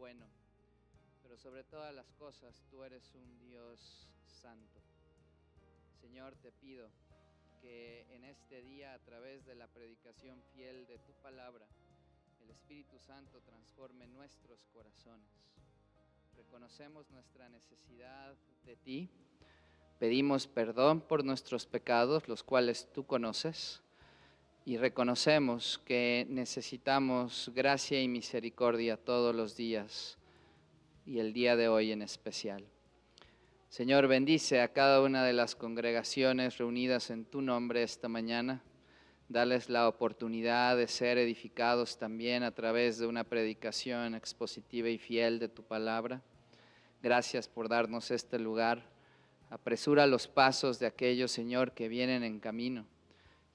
bueno, pero sobre todas las cosas tú eres un Dios santo. Señor, te pido que en este día, a través de la predicación fiel de tu palabra, el Espíritu Santo transforme nuestros corazones. Reconocemos nuestra necesidad de ti, pedimos perdón por nuestros pecados, los cuales tú conoces, y reconocemos que necesitamos gracia y misericordia todos los días, y el día de hoy en especial. Señor, bendice a cada una de las congregaciones reunidas en tu nombre esta mañana. Dales la oportunidad de ser edificados también a través de una predicación expositiva y fiel de tu palabra. Gracias por darnos este lugar. Apresura los pasos de aquellos, Señor, que vienen en camino,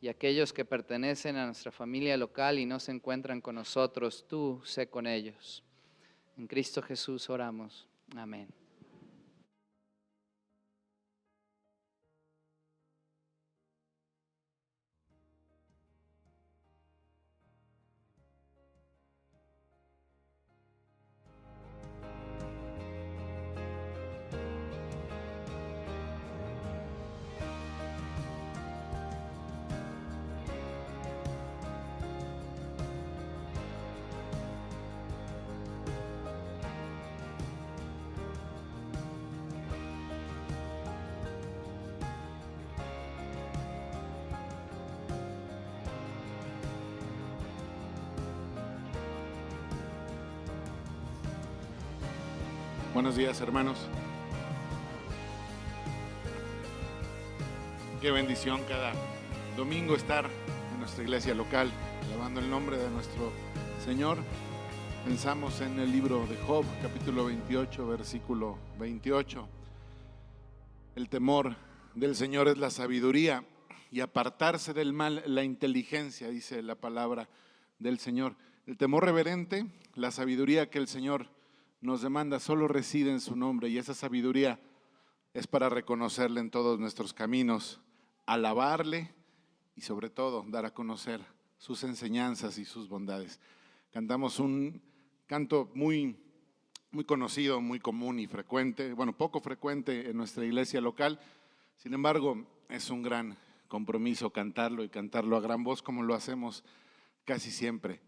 y aquellos que pertenecen a nuestra familia local y no se encuentran con nosotros, tú sé con ellos. En Cristo Jesús oramos. Amén. Buenos días, hermanos. Qué bendición cada domingo estar en nuestra iglesia local, alabando el nombre de nuestro Señor. Pensamos en el libro de Job, capítulo 28, versículo 28. El temor del Señor es la sabiduría, y apartarse del mal la inteligencia, dice la palabra del Señor. El temor reverente, la sabiduría que el Señor nos demanda, solo reside en su nombre, y esa sabiduría es para reconocerle en todos nuestros caminos, alabarle y sobre todo dar a conocer sus enseñanzas y sus bondades. Cantamos un canto muy conocido, muy común y frecuente, poco frecuente en nuestra iglesia local. Sin embargo, es un gran compromiso cantarlo, y cantarlo a gran voz, como lo hacemos casi siempre.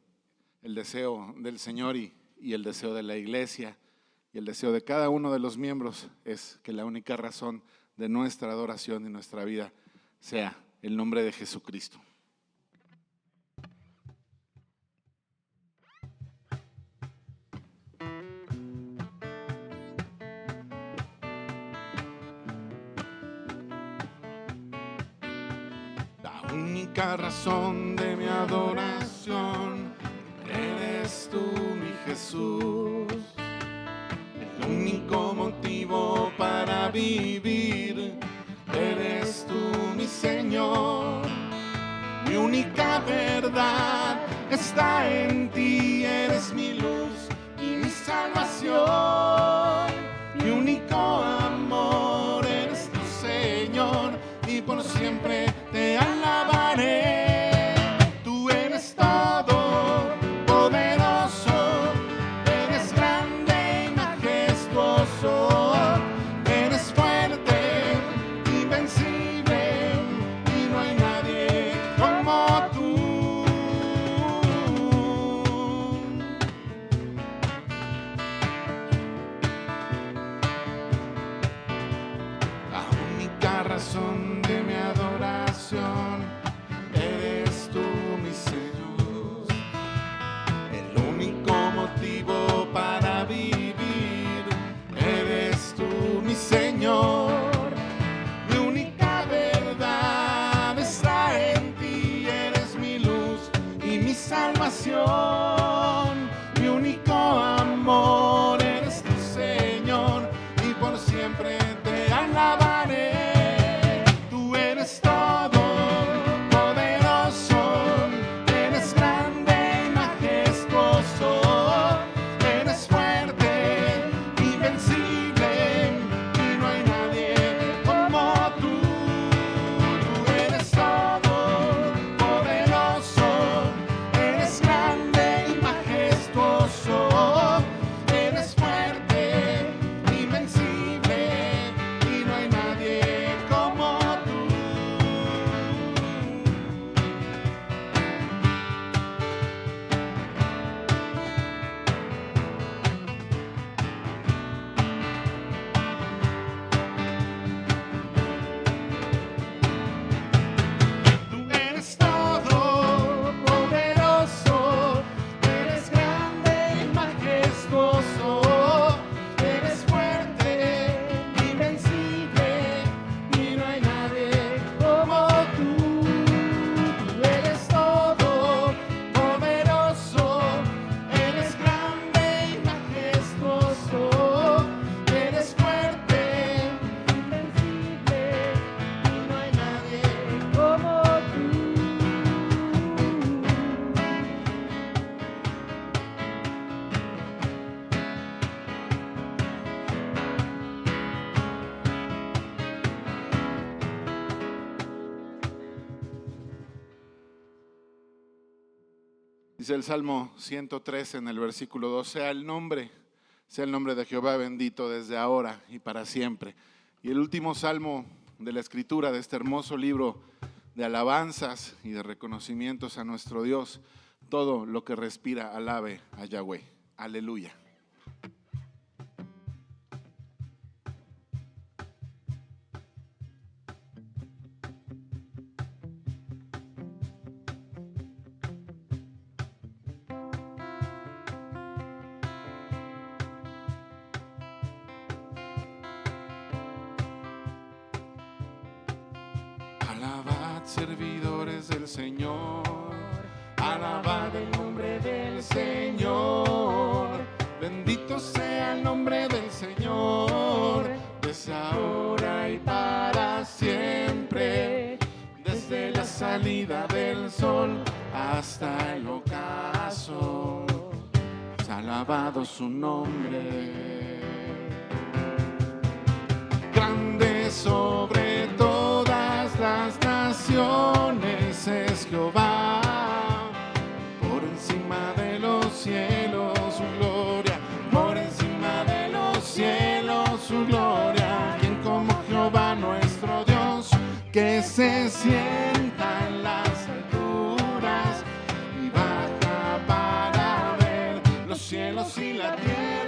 El deseo del Señor y el deseo de la iglesia y el deseo de cada uno de los miembros es que la única razón de nuestra adoración y nuestra vida sea el nombre de Jesucristo. La única razón de mi adoración eres tú, mi Jesús. El único motivo para vivir eres tú, mi Señor. Mi única verdad está en ti, eres mi luz y mi salvación. Mi único amor eres tu Señor, y por siempre te alabaré. Tú eres todo poderoso, eres grande y majestuoso, eres fuerte, invencible, y no hay nadie como tú. La única razón de mi adoración eres tú, mi Señor. El único motivo para vivir eres tú, mi Señor. Mi única verdad está en ti, eres mi luz y mi salvación. Mi único amor eres tu Señor, y por siempre te alabaré. Tú Dice el Salmo 103 en el versículo 2, sea el nombre de Jehová bendito desde ahora y para siempre. Y el último salmo de la escritura de este hermoso libro de alabanzas y de reconocimientos a nuestro Dios, todo lo que respira alabe a Yahweh. Aleluya. Alabad, servidores del Señor, alabad el nombre del Señor. Bendito sea el nombre del Señor, desde ahora y para siempre. Desde la salida del sol hasta el ocaso, es alabado su nombre. Grande sobre todas las naciones es Jehová, por encima de los cielos su gloria, por encima de los cielos su gloria. ¿Quién como Jehová nuestro Dios, que se sienta en las alturas y baja para ver los cielos y la tierra?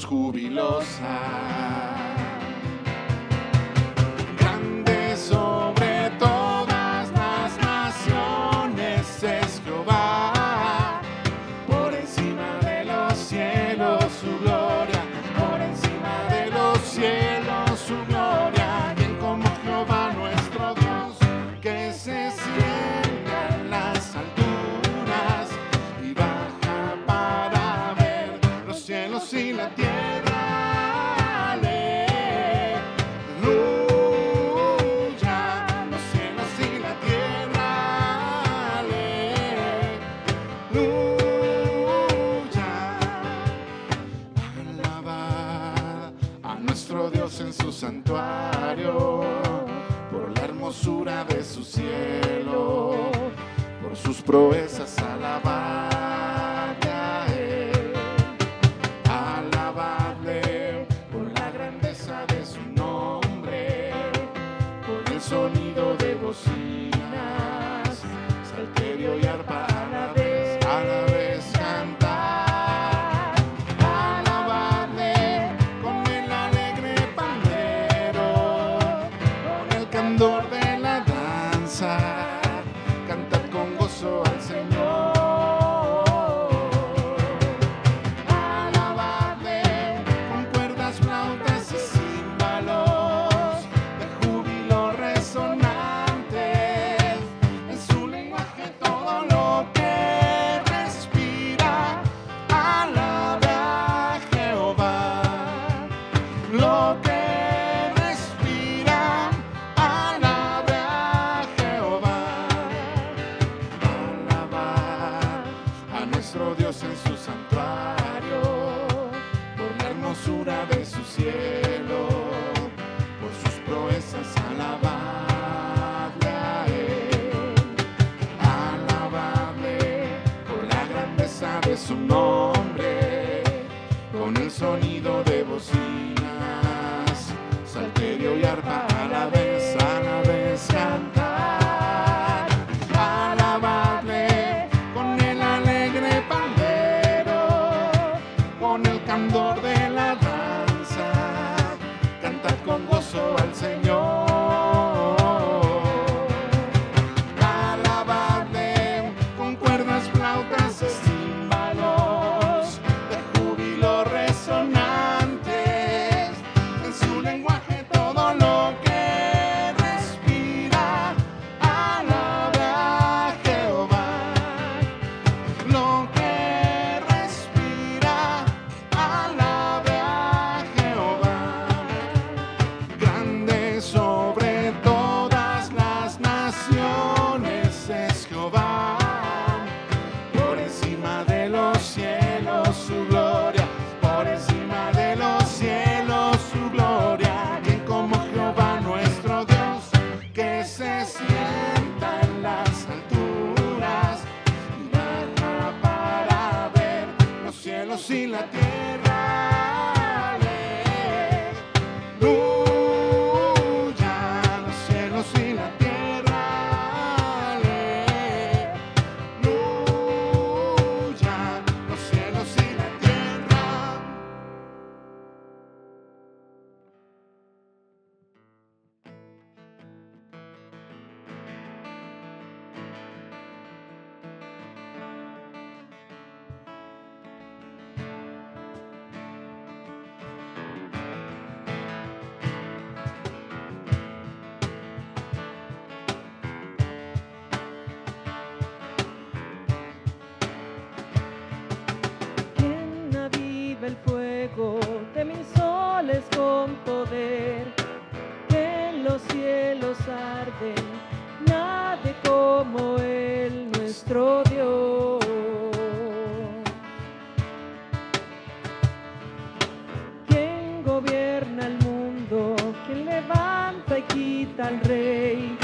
Jubilosa, grande sobre todas las naciones es Jehová, por encima de los cielos su gloria, por encima de los cielos su gloria. ¿Quién como Jehová nuestro Dios, que se sienta en las alturas y baja para ver los cielos y la tierra? En su santuario, por la hermosura de su cielo, por sus proezas alabadle a él, alabadle por la grandeza de su nombre, por el sonido de bocinas, salterio y arpa a la vez cantar. De la danza, cantad con gozo al Señor, alabadle con cuerdas, flautas y címbalos de júbilo resonantes, en su lenguaje todo lo que respira, alabe a Jehová, lo que Dios en su santuario, por la hermosura de su cielo, por sus proezas alabadle a él, alabadle por la grandeza de su nombre, con el sonido de bocinas, salterio y arpa a la vez cantar, alabadle con el alegre pandero, con el candor de la danza, cantad con gozo al Señor, alabadle con cuerdas, flautas y címbalos de júbilo con poder, que en los cielos arden, nadie como Él, nuestro Dios. Quien gobierna el mundo, quien levanta y quita al rey,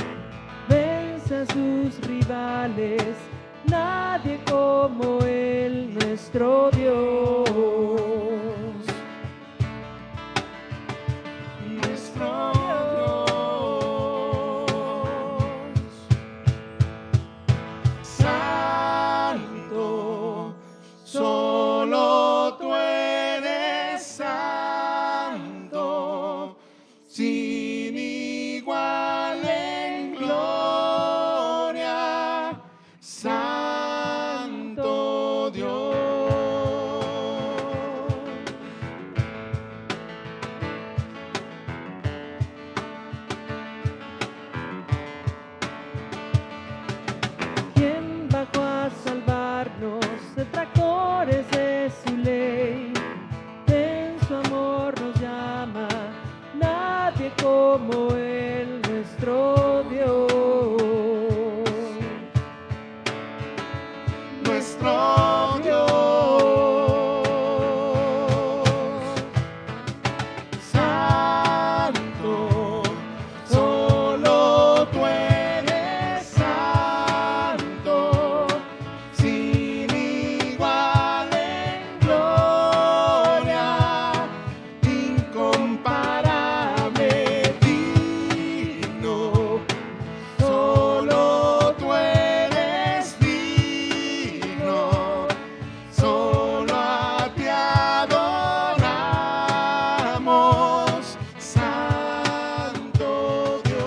vence a sus rivales, nadie como Él, nuestro Dios. Nuestro Dios, santo, solo tú eres santo, sin igual en gloria, santo Dios. Quien bajó a salvarnos, detractores de su ley, en su amor nos llama, nadie como Él, nuestro Dios. Nuestro Dios, santo, solo tú eres santo, sin igual en gloria, incomparable, digno, solo tú eres digno, solo a ti adoramos, santo Dios.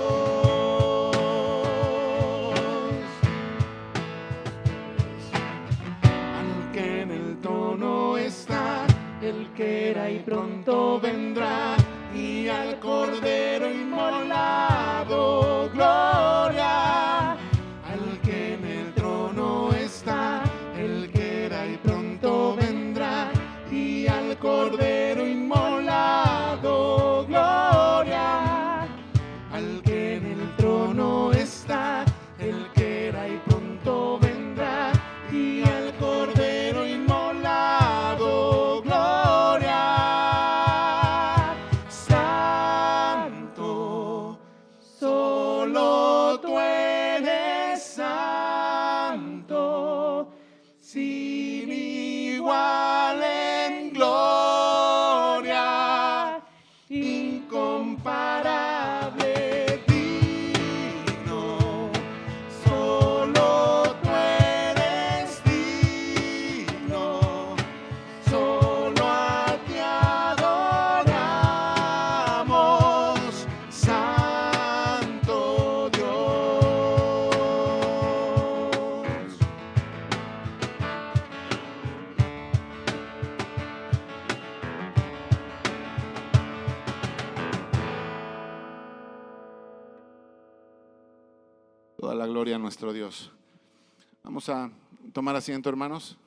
Al que en el trono está, el que era y pronto vendrá, y al Cordero inmolado, gloria. Al que en el trono está, el que era y pronto vendrá, y al Cordero inmolado, gloria. Al que en el trono está, el que era y pronto vendrá, y al Cordero inmolado, gloria. Santo, solo tú eres santo, sin igual en gloria, incomparable, digno, solo tú eres digno, solo a ti adoramos, santo Dios. Toda la gloria a nuestro Dios. Vamos a tomar asiento, hermanos.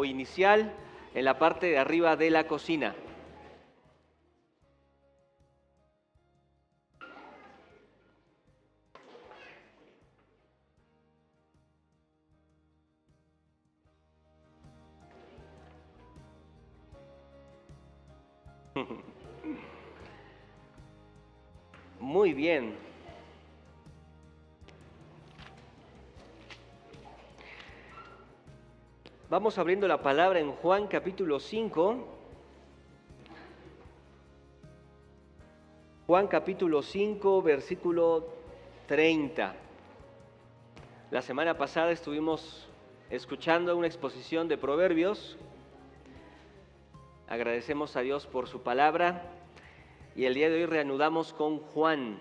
o inicial en la parte de arriba de la cocina. Muy bien. Vamos abriendo la palabra en Juan capítulo 5. Juan capítulo 5, versículo 30. La semana pasada estuvimos escuchando una exposición de Proverbios. Agradecemos a Dios por su palabra y el día de hoy reanudamos con Juan,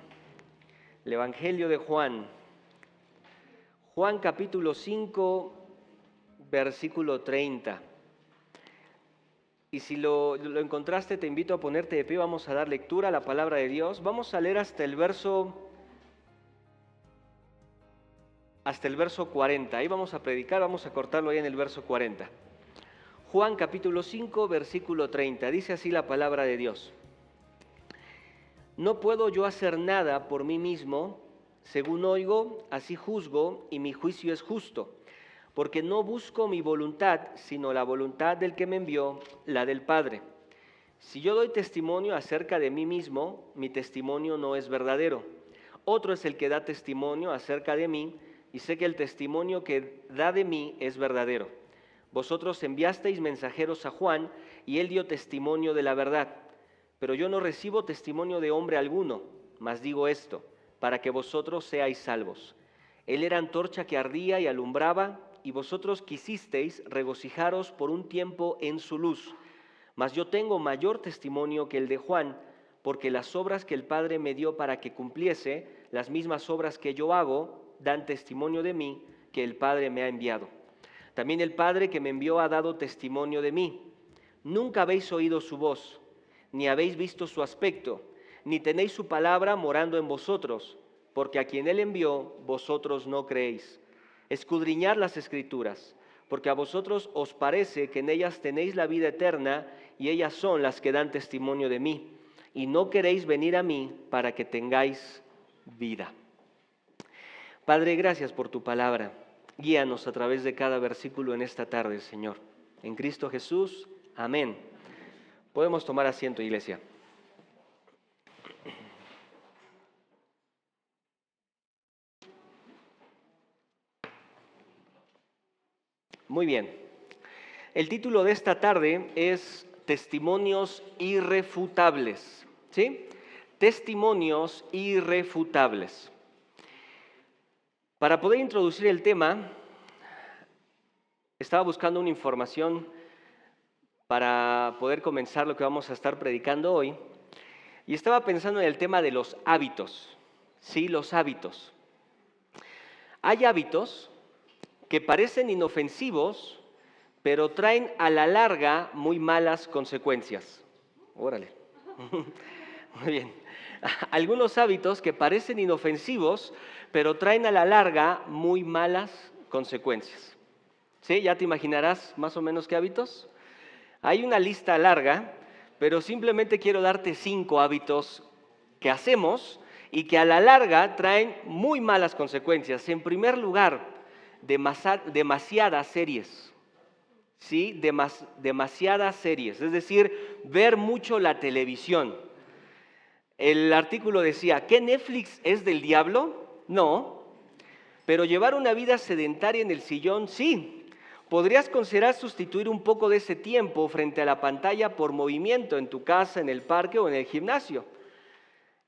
el Evangelio de Juan. Juan capítulo 5, versículo 30. Y si lo encontraste, te invito a ponerte de pie, vamos a dar lectura a la palabra de Dios. Vamos a leer hasta el verso 40. Ahí vamos a predicar, vamos a cortarlo ahí en el verso 40. Juan capítulo 5, versículo 30. Dice así la palabra de Dios. No puedo yo hacer nada por mí mismo, según oigo, así juzgo, y mi juicio es justo, porque no busco mi voluntad, sino la voluntad del que me envió, la del Padre. Si yo doy testimonio acerca de mí mismo, mi testimonio no es verdadero. Otro es el que da testimonio acerca de mí, y sé que el testimonio que da de mí es verdadero. Vosotros enviasteis mensajeros a Juan, y él dio testimonio de la verdad. Pero yo no recibo testimonio de hombre alguno, mas digo esto, para que vosotros seáis salvos. Él era antorcha que ardía y alumbraba, y vosotros quisisteis regocijaros por un tiempo en su luz. Mas yo tengo mayor testimonio que el de Juan, porque las obras que el Padre me dio para que cumpliese, las mismas obras que yo hago, dan testimonio de mí, que el Padre me ha enviado. También el Padre que me envió ha dado testimonio de mí. Nunca habéis oído su voz, ni habéis visto su aspecto, ni tenéis su palabra morando en vosotros, porque a quien él envió, vosotros no creéis. Escudriñad las Escrituras, porque a vosotros os parece que en ellas tenéis la vida eterna, y ellas son las que dan testimonio de mí, y no queréis venir a mí para que tengáis vida. Padre, gracias por tu palabra. Guíanos a través de cada versículo en esta tarde, Señor. En Cristo Jesús, amén. Podemos tomar asiento, iglesia. Muy bien. El título de esta tarde es Testimonios irrefutables. ¿Sí? Testimonios irrefutables. Para poder introducir el tema, estaba buscando una información para poder comenzar lo que vamos a estar predicando hoy, y estaba pensando en el tema de los hábitos. Sí, los hábitos. Hay hábitos que parecen inofensivos, pero traen a la larga muy malas consecuencias. Órale. Muy bien. Algunos hábitos que parecen inofensivos, pero traen a la larga muy malas consecuencias. ¿Sí? ¿Ya te imaginarás más o menos qué hábitos? Hay una lista larga, pero simplemente quiero darte 5 hábitos que hacemos y que a la larga traen muy malas consecuencias. En primer lugar, demasiadas series. ¿Sí? Demasiadas series, es decir, ver mucho la televisión. El artículo decía, ¿qué Netflix es del diablo? No, pero llevar una vida sedentaria en el sillón, sí. Podrías considerar sustituir un poco de ese tiempo frente a la pantalla por movimiento en tu casa, en el parque o en el gimnasio.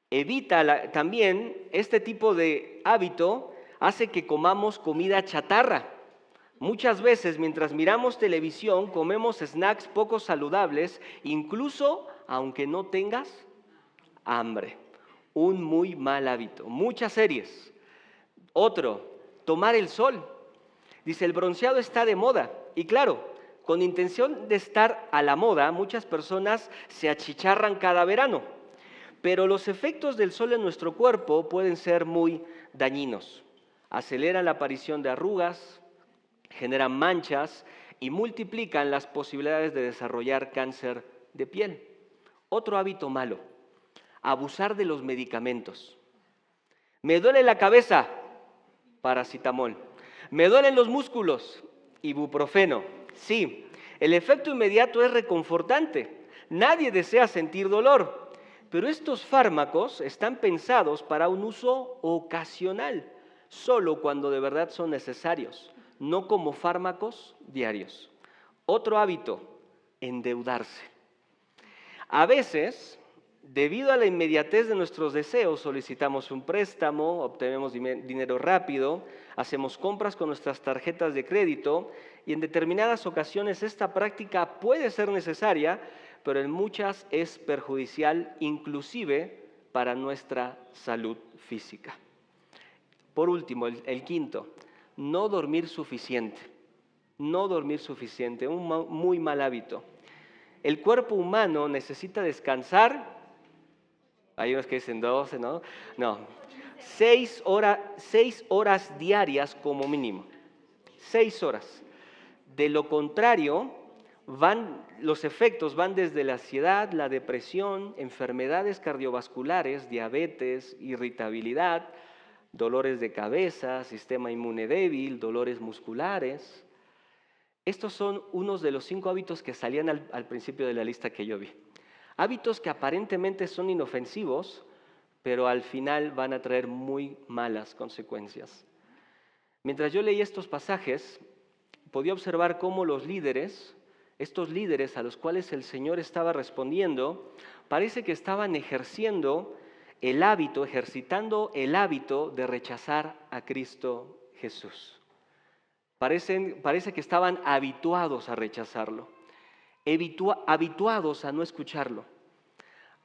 Evita también este tipo de hábito, hace que comamos comida chatarra. Muchas veces mientras miramos televisión comemos snacks poco saludables, incluso aunque no tengas hambre. Un muy mal hábito. Muchas series. Otro, tomar el sol. Dice, el bronceado está de moda. Y claro, con intención de estar a la moda, muchas personas se achicharran cada verano. Pero los efectos del sol en nuestro cuerpo pueden ser muy dañinos. Aceleran la aparición de arrugas, generan manchas y multiplican las posibilidades de desarrollar cáncer de piel. Otro hábito malo, abusar de los medicamentos. Me duele la cabeza, paracetamol. Me duelen los músculos, ibuprofeno. Sí, el efecto inmediato es reconfortante. Nadie desea sentir dolor, pero estos fármacos están pensados para un uso ocasional, solo cuando de verdad son necesarios, no como fármacos diarios. Otro hábito, endeudarse. A veces, debido a la inmediatez de nuestros deseos, solicitamos un préstamo, obtenemos dinero rápido, hacemos compras con nuestras tarjetas de crédito y en determinadas ocasiones esta práctica puede ser necesaria, pero en muchas es perjudicial, inclusive para nuestra salud física. Por último, el quinto, no dormir suficiente. No dormir suficiente, un muy mal hábito. El cuerpo humano necesita descansar, hay unos que dicen 12, ¿no? No, 6 horas diarias como mínimo. 6 horas. De lo contrario, los efectos van desde la ansiedad, la depresión, enfermedades cardiovasculares, diabetes, irritabilidad, dolores de cabeza, sistema inmune débil, dolores musculares. Estos son unos de los 5 hábitos que salían al principio de la lista que yo vi. Hábitos que aparentemente son inofensivos, pero al final van a traer muy malas consecuencias. Mientras yo leía estos pasajes, podía observar cómo estos líderes a los cuales el Señor estaba respondiendo, parece que estaban ejercitando el hábito de rechazar a Cristo Jesús. Parece que estaban habituados a rechazarlo, habituados a no escucharlo,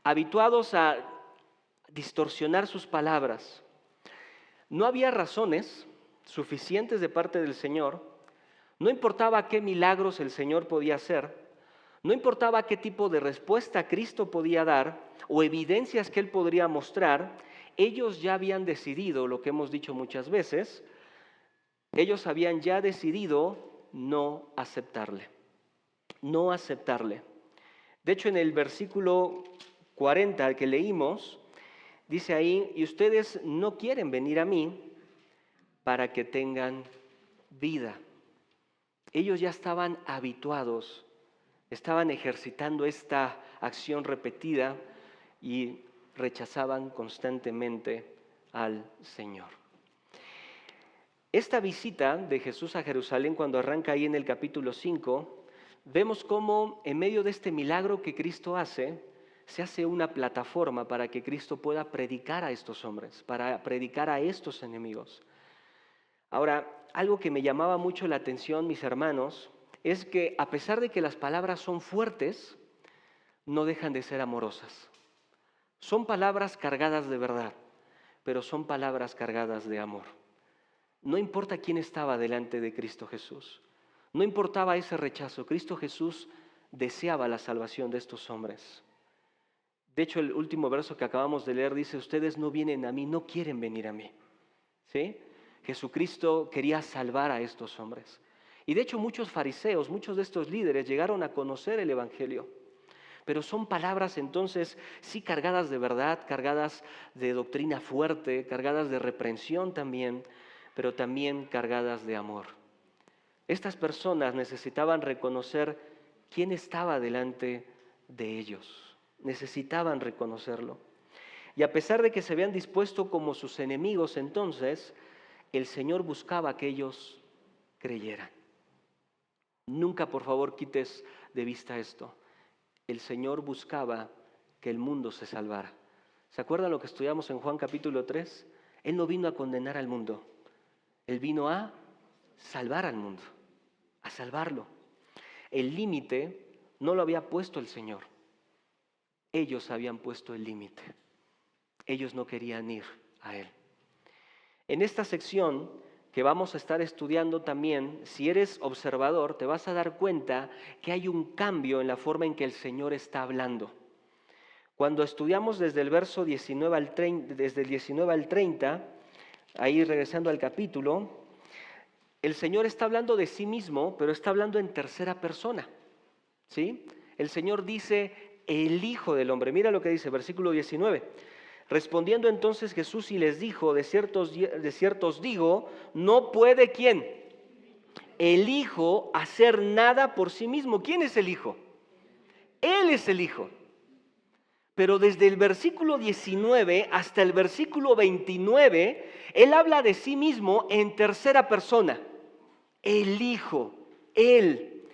habituados a distorsionar sus palabras. No había razones suficientes de parte del Señor, no importaba qué milagros el Señor podía hacer, no importaba qué tipo de respuesta Cristo podía dar o evidencias que Él podría mostrar, ellos ya habían decidido lo que hemos dicho muchas veces. Ellos habían ya decidido no aceptarle. No aceptarle. De hecho, en el versículo 40 que leímos, dice ahí, y ustedes no quieren venir a mí para que tengan vida. Ellos ya estaban habituados, estaban ejercitando esta acción repetida y rechazaban constantemente al Señor. Esta visita de Jesús a Jerusalén, cuando arranca ahí en el capítulo 5, vemos cómo en medio de este milagro que Cristo hace, se hace una plataforma para que Cristo pueda predicar a estos hombres, para predicar a estos enemigos. Ahora, algo que me llamaba mucho la atención, mis hermanos, es que a pesar de que las palabras son fuertes, no dejan de ser amorosas. Son palabras cargadas de verdad, pero son palabras cargadas de amor. No importa quién estaba delante de Cristo Jesús, no importaba ese rechazo, Cristo Jesús deseaba la salvación de estos hombres. De hecho, el último verso que acabamos de leer dice, ustedes no vienen a mí, no quieren venir a mí. ¿Sí? Jesucristo quería salvar a estos hombres. Y de hecho muchos fariseos, muchos de estos líderes llegaron a conocer el Evangelio. Pero son palabras entonces sí cargadas de verdad, cargadas de doctrina fuerte, cargadas de reprensión también, pero también cargadas de amor. Estas personas necesitaban reconocer quién estaba delante de ellos. Necesitaban reconocerlo. Y a pesar de que se habían dispuesto como sus enemigos entonces, el Señor buscaba que ellos creyeran. Nunca, por favor, quites de vista esto. El Señor buscaba que el mundo se salvara. ¿Se acuerdan lo que estudiamos en Juan capítulo 3? Él no vino a condenar al mundo. Él vino a salvar al mundo, a salvarlo. El límite no lo había puesto el Señor. Ellos habían puesto el límite. Ellos no querían ir a Él. En esta sección que vamos a estar estudiando también, si eres observador, te vas a dar cuenta que hay un cambio en la forma en que el Señor está hablando. Cuando estudiamos desde el verso 19 al 30, ahí regresando al capítulo, el Señor está hablando de sí mismo, pero está hablando en tercera persona, ¿sí? El Señor dice, el Hijo del Hombre. Mira lo que dice, versículo 19. Respondiendo entonces Jesús y les dijo, de ciertos digo, no puede ¿quién? El Hijo hacer nada por sí mismo. ¿Quién es el Hijo? Él es el Hijo. Pero desde el versículo 19 hasta el versículo 29, Él habla de sí mismo en tercera persona. El Hijo, Él.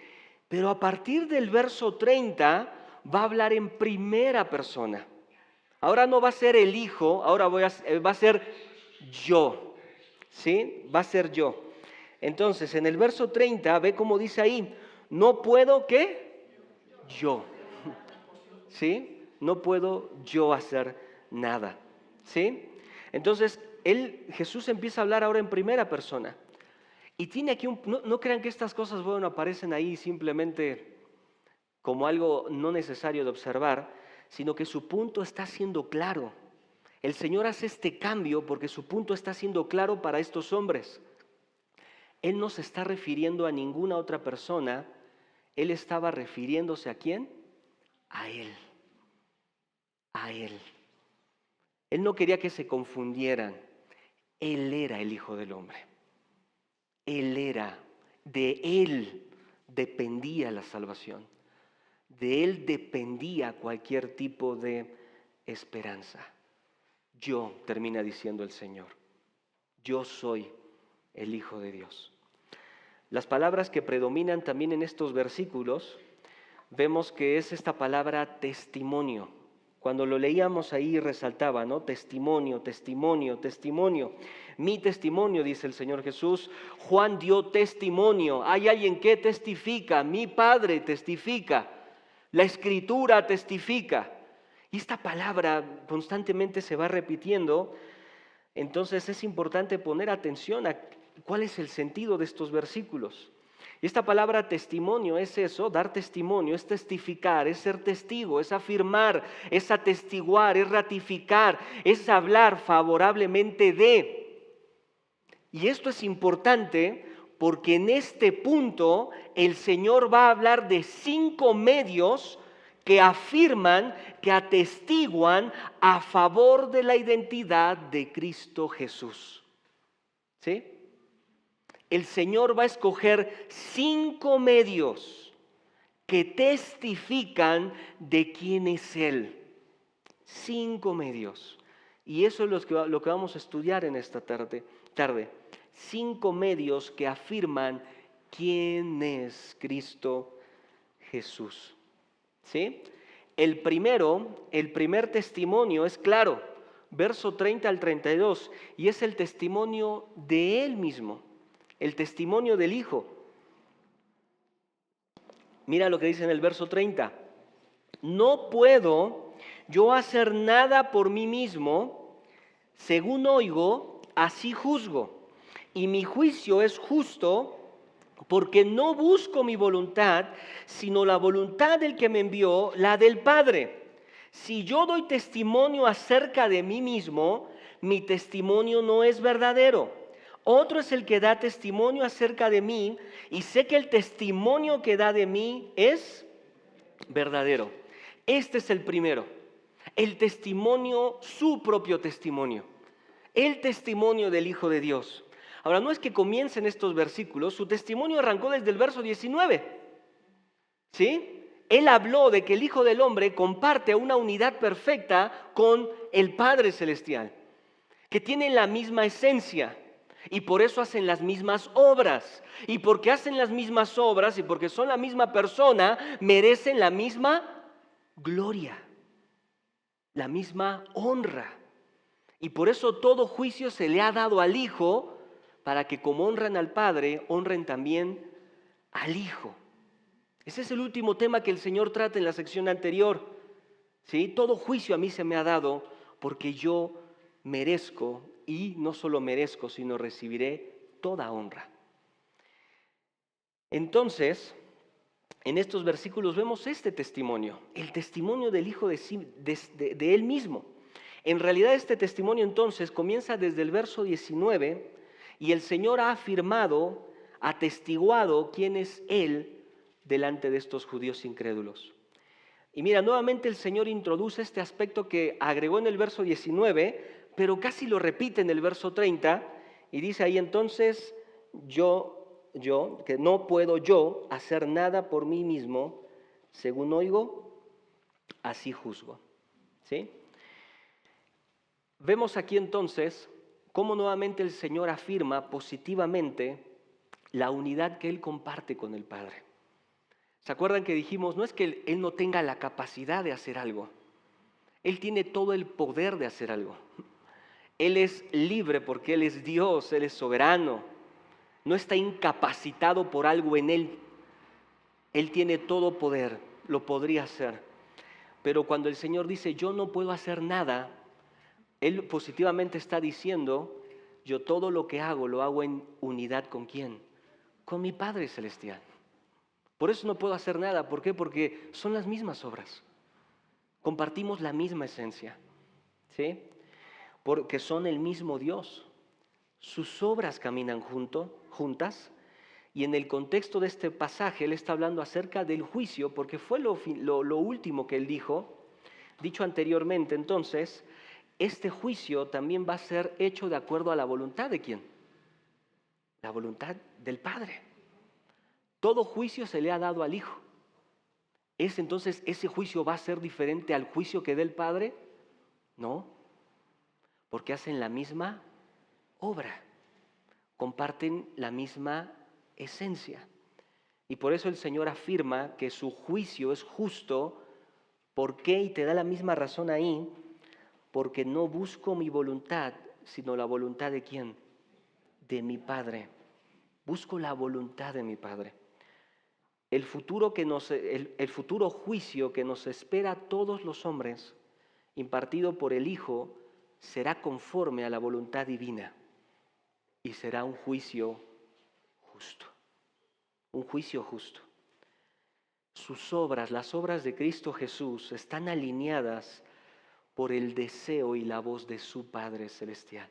Pero a partir del verso 30 va a hablar en primera persona. Ahora no va a ser el Hijo, ahora va a ser yo. ¿Sí? Va a ser yo. Entonces, en el verso 30, ve cómo dice ahí, no puedo, ¿qué? Yo. ¿Sí? No puedo yo hacer nada. ¿Sí? Entonces, Jesús empieza a hablar ahora en primera persona. Y tiene aquí no crean que estas cosas, bueno, aparecen ahí simplemente como algo no necesario de observar, sino que su punto está siendo claro. El Señor hace este cambio porque su punto está siendo claro para estos hombres. Él no se está refiriendo a ninguna otra persona, Él estaba refiriéndose ¿a quién? A Él. A Él. Él no quería que se confundieran. Él era el Hijo del Hombre. Él era, de Él dependía la salvación. De Él dependía cualquier tipo de esperanza. Yo, termina diciendo el Señor, yo soy el Hijo de Dios. Las palabras que predominan también en estos versículos, vemos que es esta palabra testimonio. Cuando lo leíamos ahí resaltaba, ¿no? Testimonio, testimonio, testimonio. Mi testimonio, dice el Señor Jesús. Juan dio testimonio. Hay alguien que testifica. Mi Padre testifica. La Escritura testifica. Y esta palabra constantemente se va repitiendo. Entonces es importante poner atención a cuál es el sentido de estos versículos. Y esta palabra testimonio es eso, dar testimonio, es testificar, es ser testigo, es afirmar, es atestiguar, es ratificar, es hablar favorablemente de. Y esto es importante porque en este punto el Señor va a hablar de 5 medios que afirman, que atestiguan a favor de la identidad de Cristo Jesús. ¿Sí? El Señor va a escoger 5 medios que testifican de quién es Él. 5 medios. Y eso es lo que vamos a estudiar en esta tarde. 5 medios que afirman quién es Cristo Jesús. ¿Sí? El primer testimonio es claro, verso 30 al 32, y es el testimonio de Él mismo, el testimonio del Hijo. Mira lo que dice en el verso 30. No puedo yo hacer nada por mí mismo, según oigo, así juzgo, y mi juicio es justo, porque no busco mi voluntad, sino la voluntad del que me envió, la del Padre. Si yo doy testimonio acerca de mí mismo, mi testimonio no es verdadero. Otro es el que da testimonio acerca de mí, y sé que el testimonio que da de mí es verdadero. Este es el primero, el testimonio, su propio testimonio, el testimonio del Hijo de Dios. Ahora, no es que comiencen estos versículos, su testimonio arrancó desde el verso 19. ¿Sí? Él habló de que el Hijo del Hombre comparte una unidad perfecta con el Padre Celestial, que tienen la misma esencia y por eso hacen las mismas obras. Y porque hacen las mismas obras y porque son la misma persona, merecen la misma gloria, la misma honra. Y por eso todo juicio se le ha dado al Hijo, para que como honran al Padre, honren también al Hijo. Ese es el último tema que el Señor trata en la sección anterior. ¿Sí? Todo juicio a mí se me ha dado porque yo merezco, y no solo merezco, sino recibiré toda honra. Entonces, en estos versículos vemos este testimonio, el testimonio del Hijo de Él mismo. En realidad este testimonio entonces comienza desde el verso 19, y el Señor ha afirmado atestiguado quién es Él delante de estos judíos incrédulos. Y mira, nuevamente el Señor introduce este aspecto que agregó en el verso 19, pero casi lo repite en el verso 30, y dice ahí entonces, que no puedo yo hacer nada por mí mismo, según oigo, así juzgo. ¿Sí? Vemos aquí entonces cómo nuevamente el Señor afirma positivamente la unidad que Él comparte con el Padre. ¿Se acuerdan que dijimos, no es que Él no tenga la capacidad de hacer algo? Él tiene todo el poder de hacer algo. Él es libre porque Él es Dios, Él es soberano. No está incapacitado por algo en Él. Él tiene todo poder, lo podría hacer. Pero cuando el Señor dice, yo no puedo hacer nada, Él positivamente está diciendo, yo todo lo que hago, lo hago en unidad ¿con quién? Con mi Padre Celestial. Por eso no puedo hacer nada. ¿Por qué? Porque son las mismas obras. Compartimos la misma esencia. ¿Sí? Porque son el mismo Dios. Sus obras caminan juntas. Y en el contexto de este pasaje, Él está hablando acerca del juicio, porque fue lo último que Él dijo. Dicho anteriormente, entonces, este juicio también va a ser hecho de acuerdo a la voluntad ¿de quién? La voluntad del Padre. Todo juicio se le ha dado al Hijo. Entonces, ¿ese juicio va a ser diferente al juicio que dé el Padre? No, porque hacen la misma obra, comparten la misma esencia. Y por eso el Señor afirma que su juicio es justo. ¿Por qué? Y te da la misma razón ahí, porque no busco mi voluntad, sino la voluntad ¿de quién? De mi Padre. Busco la voluntad de mi Padre. El futuro juicio que nos espera a todos los hombres, impartido por el Hijo, será conforme a la voluntad divina y será un juicio justo. Un juicio justo. Sus obras, las obras de Cristo Jesús, están alineadas por el deseo y la voz de su Padre Celestial.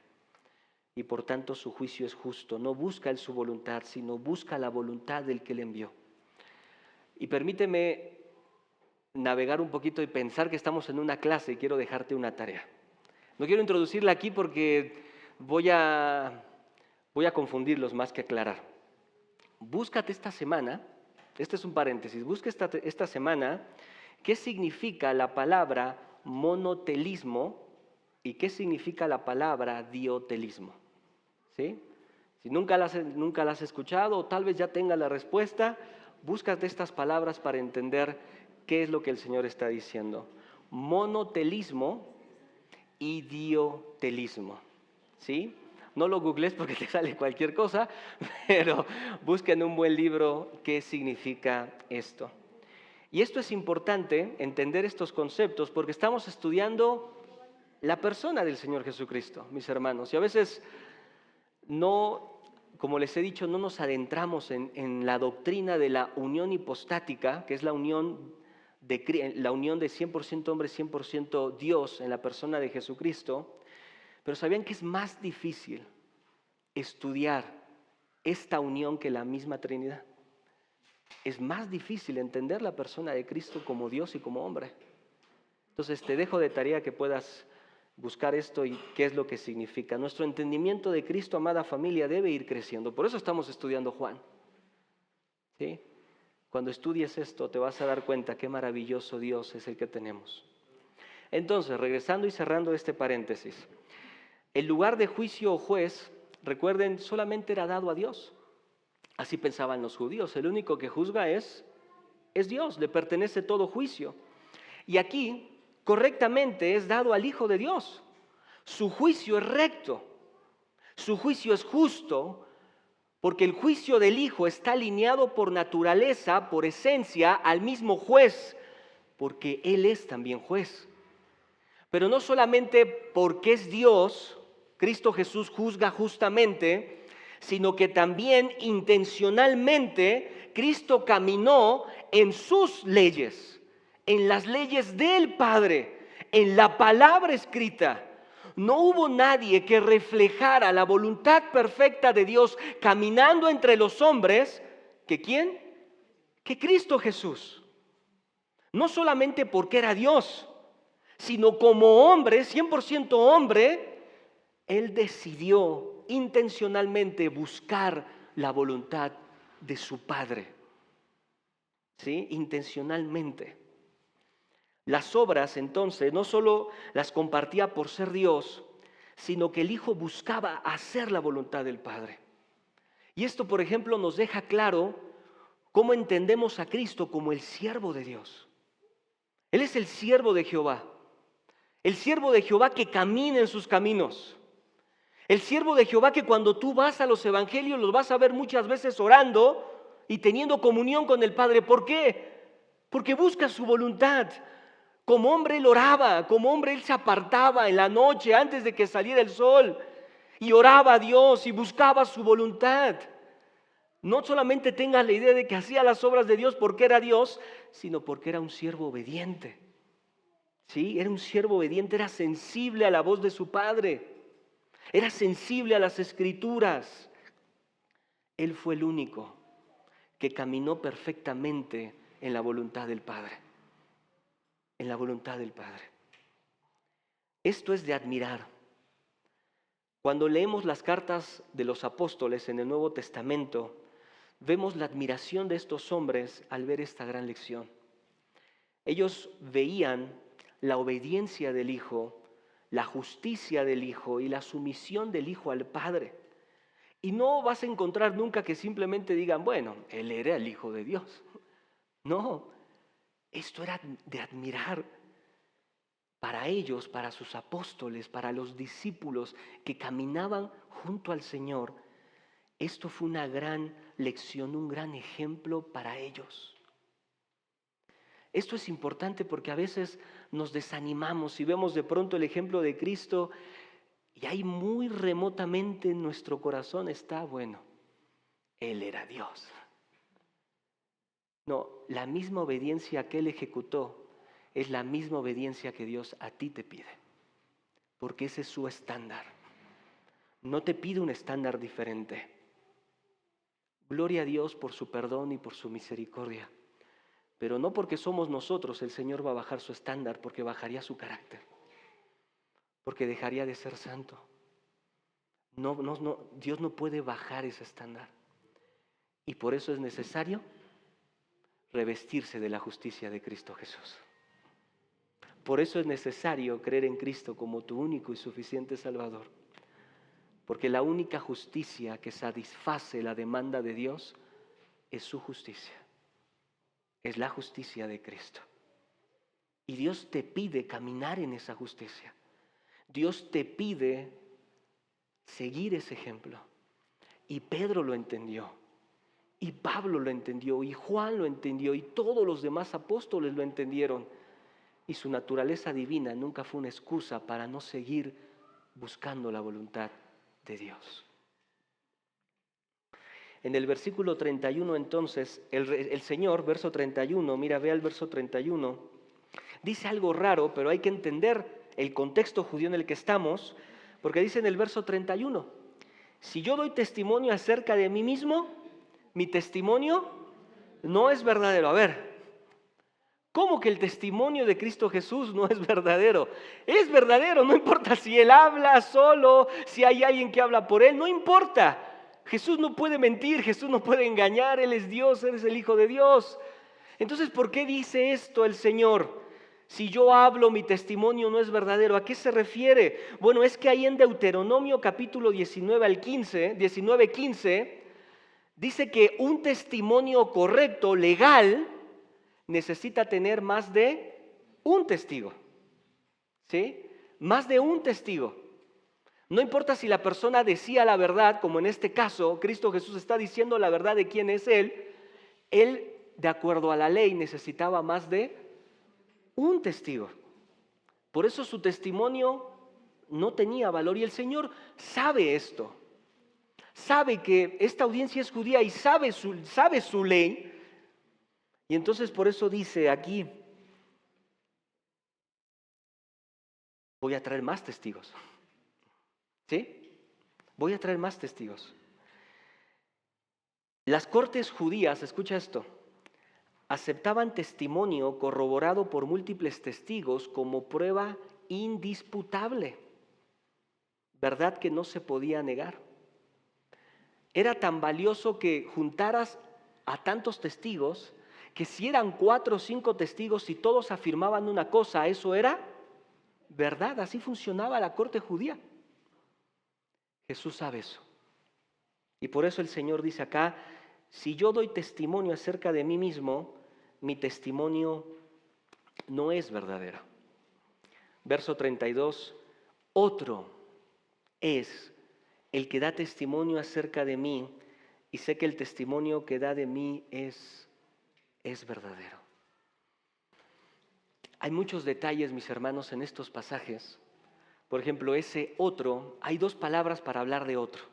Y por tanto su juicio es justo. No busca Él su voluntad, sino busca la voluntad del que le envió. Y permíteme navegar un poquito y pensar que estamos en una clase y quiero dejarte una tarea. No quiero introducirla aquí porque voy a confundirlos más que aclarar. Búscate esta semana, este es un paréntesis, busca esta semana qué significa la palabra monotelismo y qué significa la palabra diotelismo. ¿Sí? Si nunca la has escuchado o tal vez ya tenga la respuesta, búscate estas palabras para entender qué es lo que el Señor está diciendo. Monotelismo y diotelismo. ¿Sí? No lo googles porque te sale cualquier cosa, pero busca en un buen libro qué significa esto. Y esto es importante, entender estos conceptos, porque estamos estudiando la persona del Señor Jesucristo, mis hermanos. Y a veces no, como les he dicho, no nos adentramos en la doctrina de la unión hipostática, que es la unión de 100% hombre, 100% Dios en la persona de Jesucristo. Pero ¿sabían que es más difícil estudiar esta unión que la misma Trinidad? Es más difícil entender la persona de Cristo como Dios y como hombre. Entonces te dejo de tarea que puedas buscar esto y qué es lo que significa. Nuestro entendimiento de Cristo, amada familia, debe ir creciendo. Por eso estamos estudiando Juan. ¿Sí? Cuando estudies esto te vas a dar cuenta qué maravilloso Dios es el que tenemos. Entonces, regresando y cerrando este paréntesis. El lugar de juicio o juez, recuerden, solamente era dado a Dios. Así pensaban los judíos. El único que juzga es Dios, le pertenece todo juicio. Y aquí, correctamente, es dado al Hijo de Dios. Su juicio es recto, su juicio es justo, porque el juicio del Hijo está alineado por naturaleza, por esencia, al mismo juez, porque Él es también juez. Pero no solamente porque es Dios, Cristo Jesús juzga justamente, sino que también intencionalmente Cristo caminó en sus leyes, en las leyes del Padre, en la palabra escrita. No hubo nadie que reflejara la voluntad perfecta de Dios caminando entre los hombres, ¿que quién? Que Cristo Jesús. No solamente porque era Dios, sino como hombre, 100% hombre, Él decidió intencionalmente buscar la voluntad de su Padre. ¿Sí? Intencionalmente. Las obras, entonces, no solo las compartía por ser Dios, sino que el Hijo buscaba hacer la voluntad del Padre. Y esto, por ejemplo, nos deja claro cómo entendemos a Cristo como el siervo de Dios. Él es el siervo de Jehová. El siervo de Jehová que camina en sus caminos. El siervo de Jehová que cuando tú vas a los evangelios los vas a ver muchas veces orando y teniendo comunión con el Padre. ¿Por qué? Porque busca su voluntad. Como hombre él oraba, como hombre él se apartaba en la noche antes de que saliera el sol y oraba a Dios y buscaba su voluntad. No solamente tengas la idea de que hacía las obras de Dios porque era Dios, sino porque era un siervo obediente. Sí, era un siervo obediente, era sensible a la voz de su Padre, era sensible a las Escrituras. Él fue el único que caminó perfectamente en la voluntad del Padre. En la voluntad del Padre. Esto es de admirar. Cuando leemos las cartas de los apóstoles en el Nuevo Testamento, vemos la admiración de estos hombres al ver esta gran lección. Ellos veían la obediencia del Hijo, la justicia del Hijo y la sumisión del Hijo al Padre. Y no vas a encontrar nunca que simplemente digan, bueno, Él era el Hijo de Dios. No, esto era de admirar para ellos, para sus apóstoles, para los discípulos que caminaban junto al Señor. Esto fue una gran lección, un gran ejemplo para ellos. Esto es importante porque a veces nos desanimamos y vemos de pronto el ejemplo de Cristo y ahí muy remotamente en nuestro corazón está, bueno, Él era Dios. No, la misma obediencia que Él ejecutó es la misma obediencia que Dios a ti te pide, porque ese es su estándar. No te pide un estándar diferente. Gloria a Dios por su perdón y por su misericordia, pero no porque somos nosotros el Señor va a bajar su estándar, porque bajaría su carácter, porque dejaría de ser santo. No, Dios no puede bajar ese estándar y por eso es necesario revestirse de la justicia de Cristo Jesús. Por eso es necesario creer en Cristo como tu único y suficiente Salvador. Porque la única justicia que satisface la demanda de Dios es su justicia. Es la justicia de Cristo. Y Dios te pide caminar en esa justicia. Dios te pide seguir ese ejemplo. Y Pedro lo entendió. Y Pablo lo entendió, y Juan lo entendió, y todos los demás apóstoles lo entendieron. Y su naturaleza divina nunca fue una excusa para no seguir buscando la voluntad de Dios. En el versículo 31 entonces, el Señor, verso 31, mira, ve al verso 31, dice algo raro, pero hay que entender el contexto judío en el que estamos, porque dice en el verso 31, si yo doy testimonio acerca de mí mismo, mi testimonio no es verdadero. A ver, ¿cómo que el testimonio de Cristo Jesús no es verdadero? Es verdadero, no importa si Él habla solo, si hay alguien que habla por Él, no importa. Jesús no puede mentir, Jesús no puede engañar, Él es Dios, Él es el Hijo de Dios. Entonces, ¿por qué dice esto el Señor? Si yo hablo, mi testimonio no es verdadero. ¿A qué se refiere? Bueno, es que ahí en Deuteronomio capítulo 19 15, dice que un testimonio correcto, legal, necesita tener más de un testigo. ¿Sí? Más de un testigo. No importa si la persona decía la verdad, como en este caso, Cristo Jesús está diciendo la verdad de quién es Él, de acuerdo a la ley, necesitaba más de un testigo. Por eso su testimonio no tenía valor y el Señor sabe esto. Sabe que esta audiencia es judía y sabe su ley. Y entonces por eso dice aquí, voy a traer más testigos. ¿Sí? Voy a traer más testigos. Las cortes judías, escucha esto, aceptaban testimonio corroborado por múltiples testigos como prueba indisputable, verdad que no se podía negar. Era tan valioso que juntaras a tantos testigos que si eran 4 o 5 testigos y todos afirmaban una cosa, eso era verdad. Así funcionaba la corte judía. Jesús sabe eso. Y por eso el Señor dice acá, si yo doy testimonio acerca de mí mismo, mi testimonio no es verdadero. Verso 32, otro es el que da testimonio acerca de mí, y sé que el testimonio que da de mí es verdadero. Hay muchos detalles, mis hermanos, en estos pasajes. Por ejemplo, ese otro, hay 2 palabras para hablar de otro,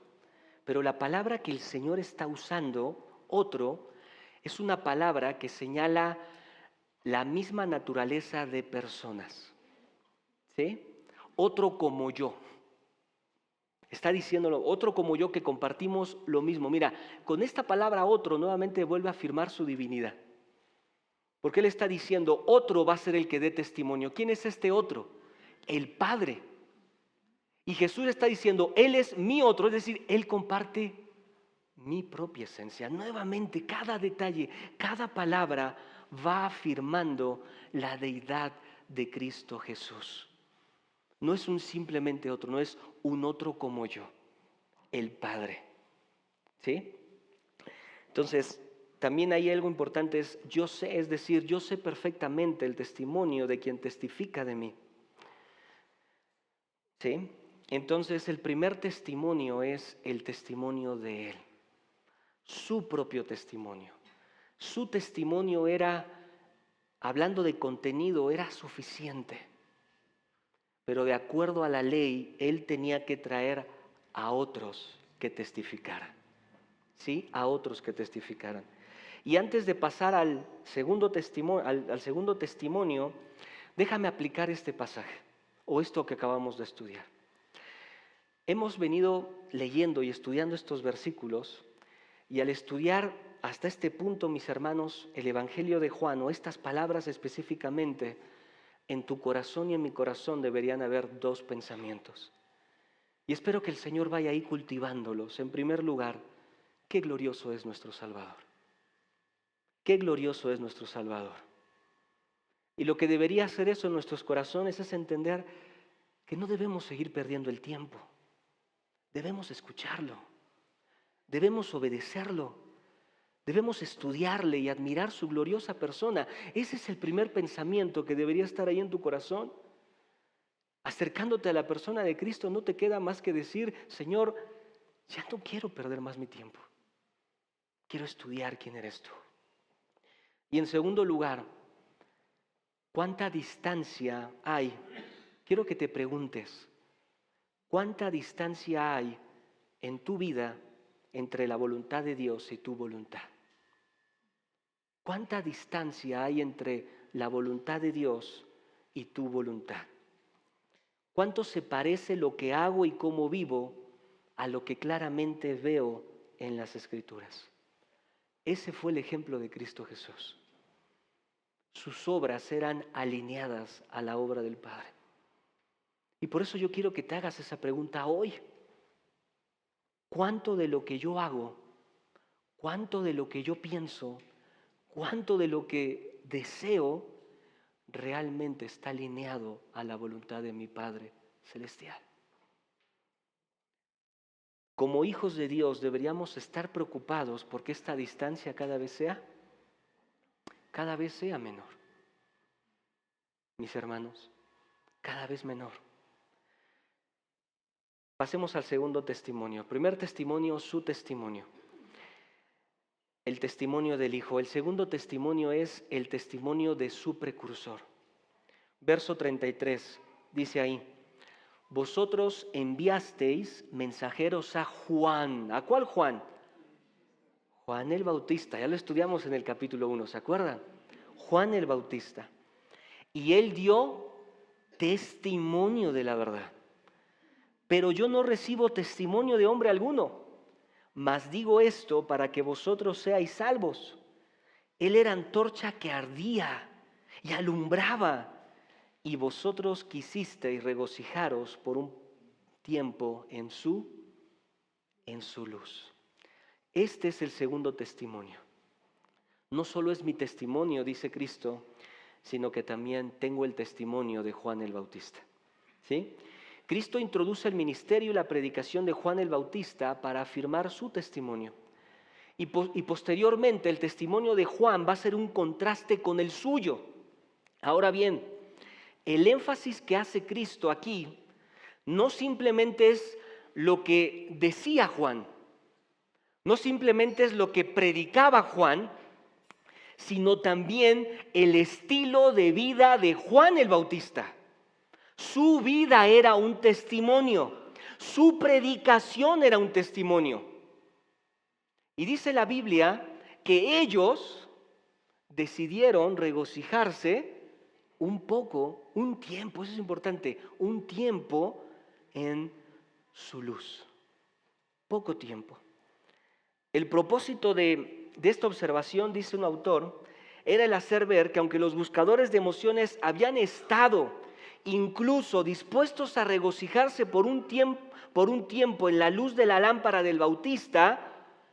pero la palabra que el Señor está usando, otro, es una palabra que señala la misma naturaleza de personas. ¿Sí? Otro como yo. Está diciéndolo, otro como yo que compartimos lo mismo. Mira, con esta palabra otro nuevamente vuelve a afirmar su divinidad. Porque Él está diciendo, otro va a ser el que dé testimonio. ¿Quién es este otro? El Padre. Y Jesús está diciendo, Él es mi otro, es decir, Él comparte mi propia esencia. Nuevamente, cada detalle, cada palabra va afirmando la deidad de Cristo Jesús. No es un simplemente otro, no es un otro como yo, el Padre. ¿Sí? Entonces, también hay algo importante, es yo sé, es decir, yo sé perfectamente el testimonio de quien testifica de mí. ¿Sí? Entonces, el primer testimonio es el testimonio de Él, su propio testimonio. Su testimonio era, hablando de contenido, era suficiente. Pero de acuerdo a la ley, Él tenía que traer a otros que testificaran. ¿Sí? A otros que testificaran. Y antes de pasar al segundo testimonio, déjame aplicar este pasaje, o esto que acabamos de estudiar. Hemos venido leyendo y estudiando estos versículos, y al estudiar hasta este punto, mis hermanos, el Evangelio de Juan, o estas palabras específicamente, en tu corazón y en mi corazón deberían haber 2 pensamientos. Y espero que el Señor vaya ahí cultivándolos. En primer lugar, qué glorioso es nuestro Salvador. Qué glorioso es nuestro Salvador. Y lo que debería hacer eso en nuestros corazones es entender que no debemos seguir perdiendo el tiempo. Debemos escucharlo. Debemos obedecerlo. Debemos estudiarle y admirar su gloriosa persona. Ese es el primer pensamiento que debería estar ahí en tu corazón. Acercándote a la persona de Cristo, no te queda más que decir, Señor, ya no quiero perder más mi tiempo. Quiero estudiar quién eres tú. Y en segundo lugar, ¿cuánta distancia hay? Quiero que te preguntes, ¿cuánta distancia hay en tu vida entre la voluntad de Dios y tu voluntad? ¿Cuánta distancia hay entre la voluntad de Dios y tu voluntad? ¿Cuánto se parece lo que hago y cómo vivo a lo que claramente veo en las Escrituras? Ese fue el ejemplo de Cristo Jesús. Sus obras eran alineadas a la obra del Padre. Y por eso yo quiero que te hagas esa pregunta hoy. ¿Cuánto de lo que yo hago, cuánto de lo que yo pienso, cuánto de lo que deseo realmente está alineado a la voluntad de mi Padre Celestial? Como hijos de Dios deberíamos estar preocupados porque esta distancia cada vez sea menor. Mis hermanos, cada vez menor. Pasemos al segundo testimonio. Primer testimonio, su testimonio. El testimonio del Hijo. El segundo testimonio es el testimonio de su precursor. Verso 33, dice ahí, vosotros enviasteis mensajeros a Juan. ¿A cuál Juan? Juan el Bautista, ya lo estudiamos en el capítulo 1, ¿se acuerdan? Juan el Bautista. Y él dio testimonio de la verdad. pero yo no recibo testimonio de hombre alguno, mas digo esto para que vosotros seáis salvos. Él era antorcha que ardía y alumbraba, y vosotros quisisteis regocijaros por un tiempo en su luz. Este es el segundo testimonio. No solo es mi testimonio, dice Cristo, sino que también tengo el testimonio de Juan el Bautista. ¿Sí? Cristo introduce el ministerio y la predicación de Juan el Bautista para afirmar su testimonio. Y posteriormente el testimonio de Juan va a ser un contraste con el suyo. Ahora bien, el énfasis que hace Cristo aquí no simplemente es lo que decía Juan, no simplemente es lo que predicaba Juan, sino también el estilo de vida de Juan el Bautista. Su vida era un testimonio, su predicación era un testimonio. Y dice la Biblia que ellos decidieron regocijarse un poco, un tiempo, eso es importante, un tiempo en su luz. Poco tiempo. El propósito de esta observación, dice un autor, era el hacer ver que aunque los buscadores de emociones habían estado incluso dispuestos a regocijarse por un tiempo en la luz de la lámpara del Bautista,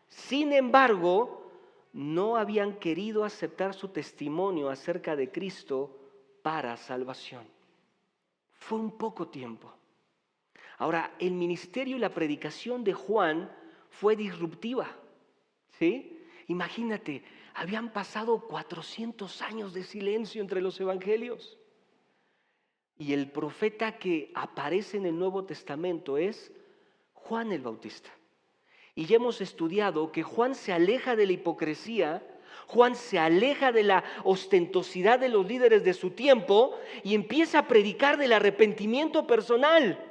sin embargo, no habían querido aceptar su testimonio acerca de Cristo para salvación. Fue un poco tiempo. Ahora, el ministerio y la predicación de Juan fue disruptiva, ¿sí? Imagínate, habían pasado 400 años de silencio entre los evangelios. Y el profeta que aparece en el Nuevo Testamento es Juan el Bautista. Y ya hemos estudiado que Juan se aleja de la hipocresía, Juan se aleja de la ostentosidad de los líderes de su tiempo y empieza a predicar del arrepentimiento personal.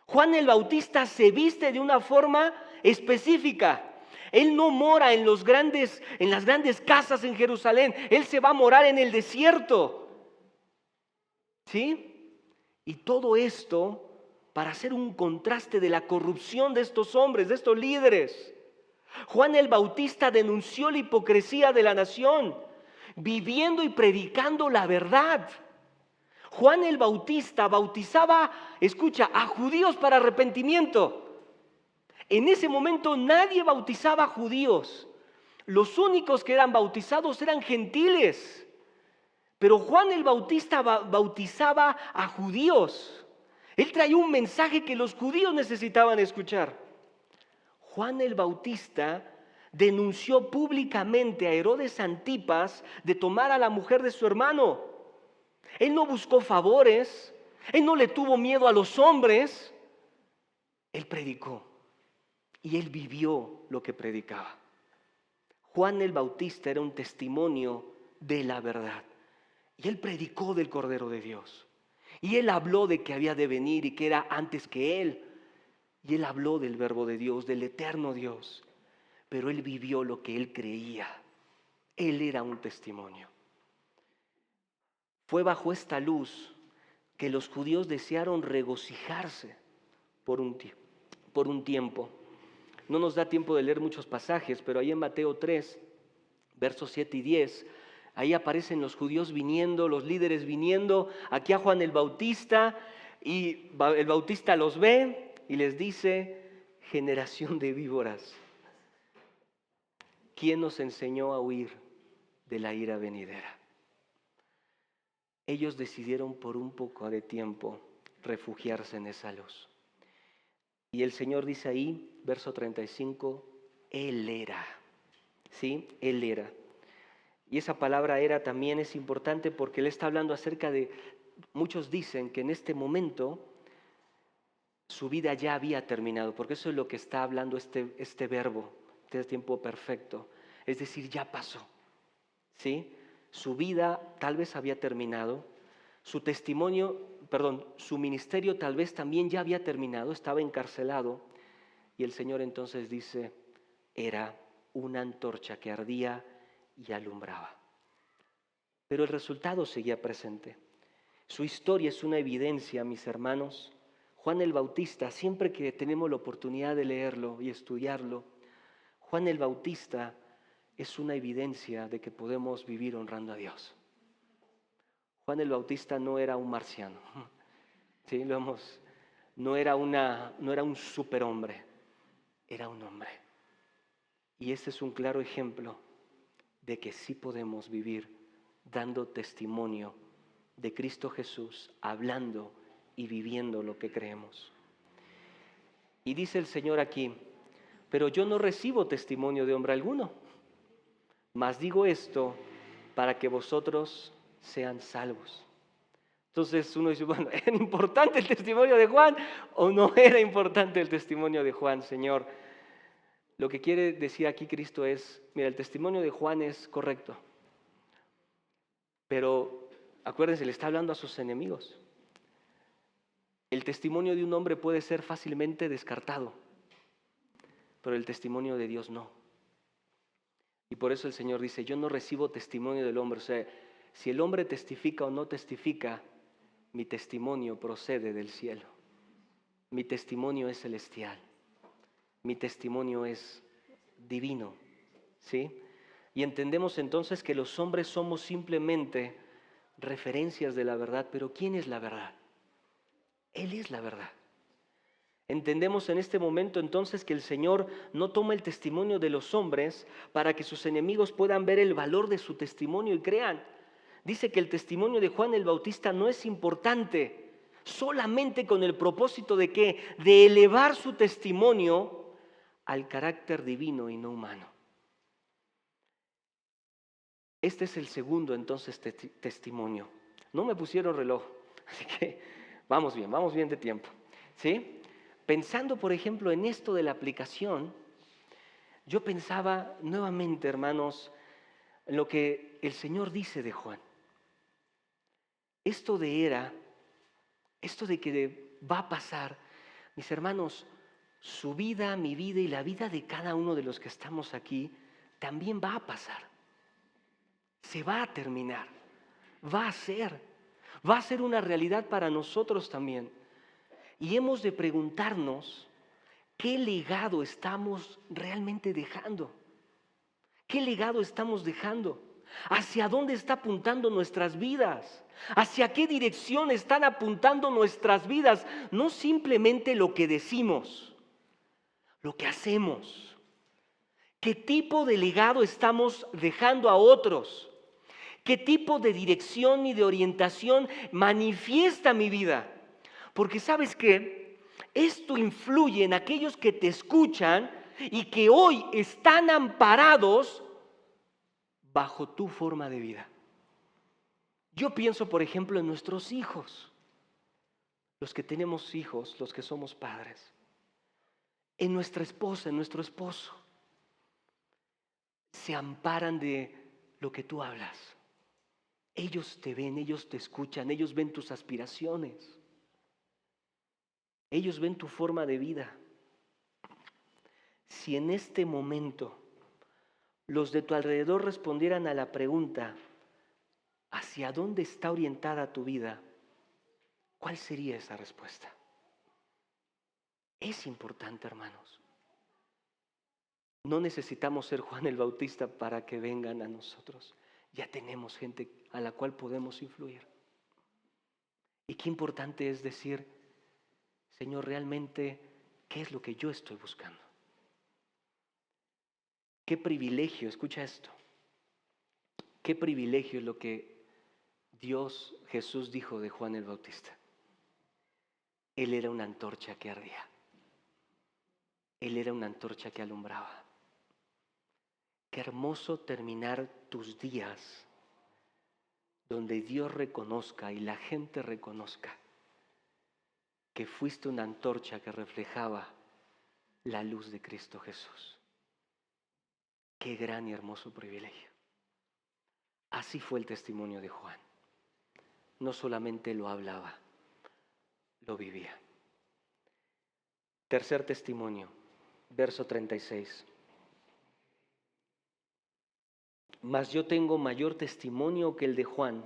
Juan el Bautista se viste de una forma específica. Él no mora en las grandes casas en Jerusalén. Él se va a morar en el desierto. ¿Sí? Y todo esto para hacer un contraste de la corrupción de estos hombres, de estos líderes. Juan el Bautista denunció la hipocresía de la nación, viviendo y predicando la verdad. Juan el Bautista bautizaba, escucha, a judíos para arrepentimiento. En ese momento nadie bautizaba a judíos. Los únicos que eran bautizados eran gentiles. Pero Juan el Bautista bautizaba a judíos. Él traía un mensaje que los judíos necesitaban escuchar. Juan el Bautista denunció públicamente a Herodes Antipas de tomar a la mujer de su hermano. Él no buscó favores, él no le tuvo miedo a los hombres. Él predicó y él vivió lo que predicaba. Juan el Bautista era un testimonio de la verdad. Y él predicó del Cordero de Dios. Y él habló de que había de venir y que era antes que él. Y él habló del Verbo de Dios, del eterno Dios. Pero él vivió lo que él creía. Él era un testimonio. Fue bajo esta luz que los judíos desearon regocijarse por un tiempo. No nos da tiempo de leer muchos pasajes, pero ahí en Mateo 3, versos 7 y 10, ahí aparecen los judíos viniendo, los líderes viniendo aquí a Juan el Bautista, y el Bautista los ve y les dice: generación de víboras, ¿quién nos enseñó a huir de la ira venidera? Ellos decidieron por un poco de tiempo refugiarse en esa luz. Y el Señor dice ahí, verso 35, Él era. ¿Sí? Él era. Y esa palabra era también es importante porque Él está hablando acerca de, muchos dicen que en este momento su vida ya había terminado, porque eso es lo que está hablando este verbo, este tiempo perfecto. Es decir, ya pasó. ¿Sí? Su vida tal vez había terminado, su ministerio tal vez también ya había terminado, estaba encarcelado, y el Señor entonces dice, era una antorcha que ardía y alumbraba. Pero el resultado seguía presente. Su historia es una evidencia, mis hermanos. Juan el Bautista, siempre que tenemos la oportunidad de leerlo y estudiarlo, Juan el Bautista es una evidencia de que podemos vivir honrando a Dios. Juan el Bautista no era un marciano, ¿sí? No era un superhombre, era un hombre. Y este es un claro ejemplo de que sí podemos vivir dando testimonio de Cristo Jesús, hablando y viviendo lo que creemos. Y dice el Señor aquí, pero yo no recibo testimonio de hombre alguno, mas digo esto para que vosotros sean salvos. Entonces uno dice, bueno, ¿era importante el testimonio de Juan o no era importante el testimonio de Juan, Señor? Lo que quiere decir aquí Cristo es, mira, el testimonio de Juan es correcto, pero acuérdense, le está hablando a sus enemigos. El testimonio de un hombre puede ser fácilmente descartado, pero el testimonio de Dios no. Y por eso el Señor dice, yo no recibo testimonio del hombre. O sea, si el hombre testifica o no testifica, mi testimonio procede del cielo. Mi testimonio es celestial. Mi testimonio es divino, ¿sí? Y entendemos entonces que los hombres somos simplemente referencias de la verdad, pero ¿quién es la verdad? Él es la verdad. Entendemos en este momento entonces que el Señor no toma el testimonio de los hombres para que sus enemigos puedan ver el valor de su testimonio y crean. Dice que el testimonio de Juan el Bautista no es importante, solamente con el propósito de ¿qué? De elevar su testimonio al carácter divino y no humano. Este es el segundo entonces testimonio. No me pusieron reloj, así que vamos bien de tiempo, ¿sí? Pensando, por ejemplo, en esto de la aplicación, yo pensaba nuevamente, hermanos, en lo que el Señor dice de Juan. Esto de que va a pasar, mis hermanos, su vida, mi vida y la vida de cada uno de los que estamos aquí, también va a pasar. Se va a terminar, va a ser una realidad para nosotros también. Y hemos de preguntarnos qué legado estamos realmente dejando. ¿Qué legado estamos dejando? ¿Hacia dónde está apuntando nuestras vidas? ¿Hacia qué dirección están apuntando nuestras vidas? No simplemente lo que decimos, lo que hacemos. ¿Qué tipo de legado estamos dejando a otros? ¿Qué tipo de dirección y de orientación manifiesta mi vida? Porque ¿sabes qué? Esto influye en aquellos que te escuchan y que hoy están amparados bajo tu forma de vida. Yo pienso, por ejemplo, en nuestros hijos, los que tenemos hijos, los que somos padres, en nuestra esposa, en nuestro esposo. Se amparan de lo que tú hablas. Ellos te ven, ellos te escuchan, ellos ven tus aspiraciones. Ellos ven tu forma de vida. Si en este momento los de tu alrededor respondieran a la pregunta, ¿hacia dónde está orientada tu vida? ¿Cuál sería esa respuesta? Es importante, hermanos. No necesitamos ser Juan el Bautista para que vengan a nosotros. Ya tenemos gente a la cual podemos influir. Y qué importante es decir, Señor, realmente, ¿qué es lo que yo estoy buscando? Qué privilegio, escucha esto. Qué privilegio es lo que Dios, Jesús dijo de Juan el Bautista. Él era una antorcha que ardía. Él era una antorcha que alumbraba. Qué hermoso terminar tus días donde Dios reconozca y la gente reconozca que fuiste una antorcha que reflejaba la luz de Cristo Jesús. Qué gran y hermoso privilegio. Así fue el testimonio de Juan. No solamente lo hablaba, lo vivía. Tercer testimonio, verso 36. Mas yo tengo mayor testimonio que el de Juan,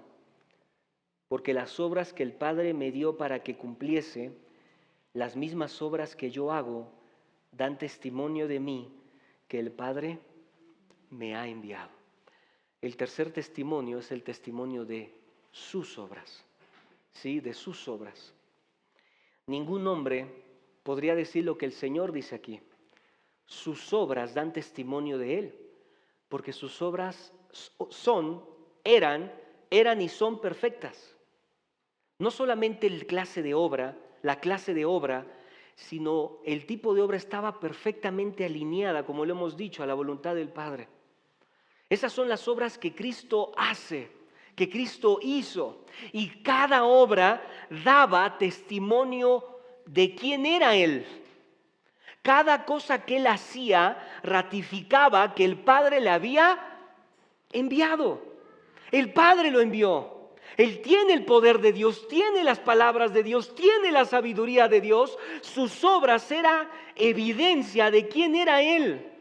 porque las obras que el Padre me dio para que cumpliese, las mismas obras que yo hago dan testimonio de mí que el Padre me ha enviado. El tercer testimonio es el testimonio de sus obras, ¿sí? De sus obras. Ningún hombre podría decir lo que el Señor dice aquí. Sus obras dan testimonio de Él, porque sus obras eran y son perfectas. No solamente la clase de obra, sino el tipo de obra estaba perfectamente alineada, como lo hemos dicho, a la voluntad del Padre. Esas son las obras que Cristo hace, que Cristo hizo, y cada obra daba testimonio de quién era Él. Cada cosa que Él hacía ratificaba que el Padre le había enviado. El Padre lo envió. Él tiene el poder de Dios, tiene las palabras de Dios, tiene la sabiduría de Dios. Sus obras eran evidencia de quién era Él.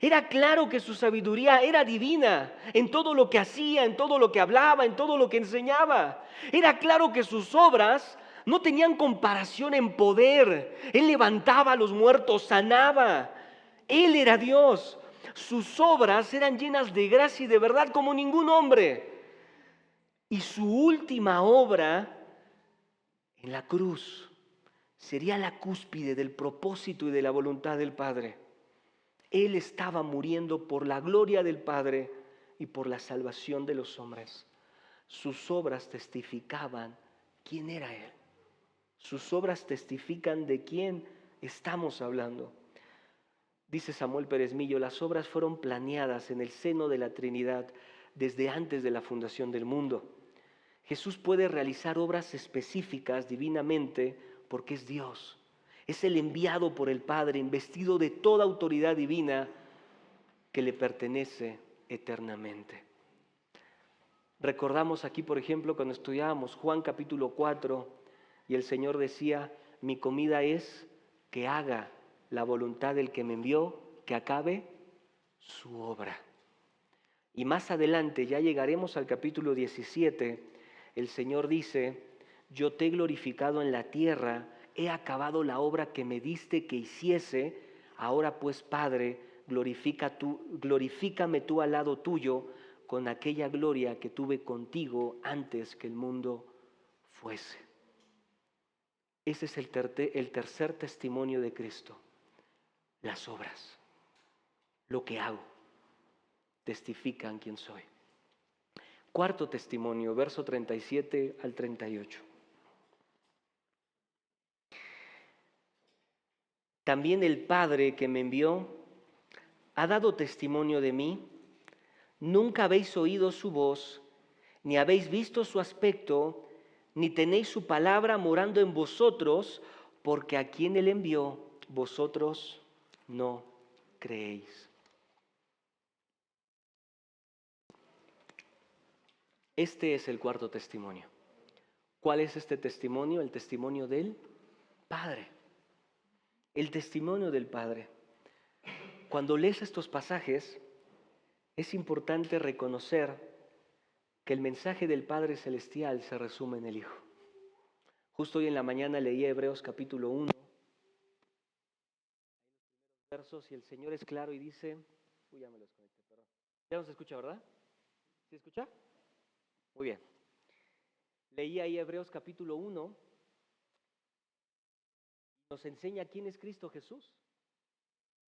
Era claro que su sabiduría era divina en todo lo que hacía, en todo lo que hablaba, en todo lo que enseñaba. Era claro que sus obras no tenían comparación en poder. Él levantaba a los muertos, sanaba. Él era Dios. Sus obras eran llenas de gracia y de verdad como ningún hombre. Y su última obra en la cruz sería la cúspide del propósito y de la voluntad del Padre. Él estaba muriendo por la gloria del Padre y por la salvación de los hombres. Sus obras testificaban quién era Él. Sus obras testifican de quién estamos hablando. Dice Samuel Pérez Millo, las obras fueron planeadas en el seno de la Trinidad desde antes de la fundación del mundo. Jesús puede realizar obras específicas divinamente porque es Dios. Es el enviado por el Padre, investido de toda autoridad divina que le pertenece eternamente. Recordamos aquí, por ejemplo, cuando estudiábamos Juan capítulo 4, y el Señor decía, mi comida es que haga la voluntad del que me envió, que acabe su obra. Y más adelante, ya llegaremos al capítulo 17, el Señor dice, yo te he glorificado en la tierra, he acabado la obra que me diste que hiciese, ahora pues, Padre, glorifícame tú al lado tuyo con aquella gloria que tuve contigo antes que el mundo fuese. Ese es el tercer testimonio de Cristo. Las obras, lo que hago, testifican quién soy. Cuarto testimonio, verso 37 al 38. También el Padre que me envió ha dado testimonio de mí. Nunca habéis oído su voz, ni habéis visto su aspecto, ni tenéis su palabra morando en vosotros, porque a quien Él envió, vosotros no creéis. Este es el cuarto testimonio. ¿Cuál es este testimonio? El testimonio del Padre. El testimonio del Padre. Cuando lees estos pasajes, es importante reconocer que el mensaje del Padre Celestial se resume en el Hijo. Justo hoy en la mañana leí Hebreos capítulo 1, versos, y el Señor es claro y dice, ya me los conecté, perdón. Ya no se escucha, ¿verdad? ¿Sí escucha? Muy bien. Leí ahí Hebreos capítulo 1, nos enseña quién es Cristo Jesús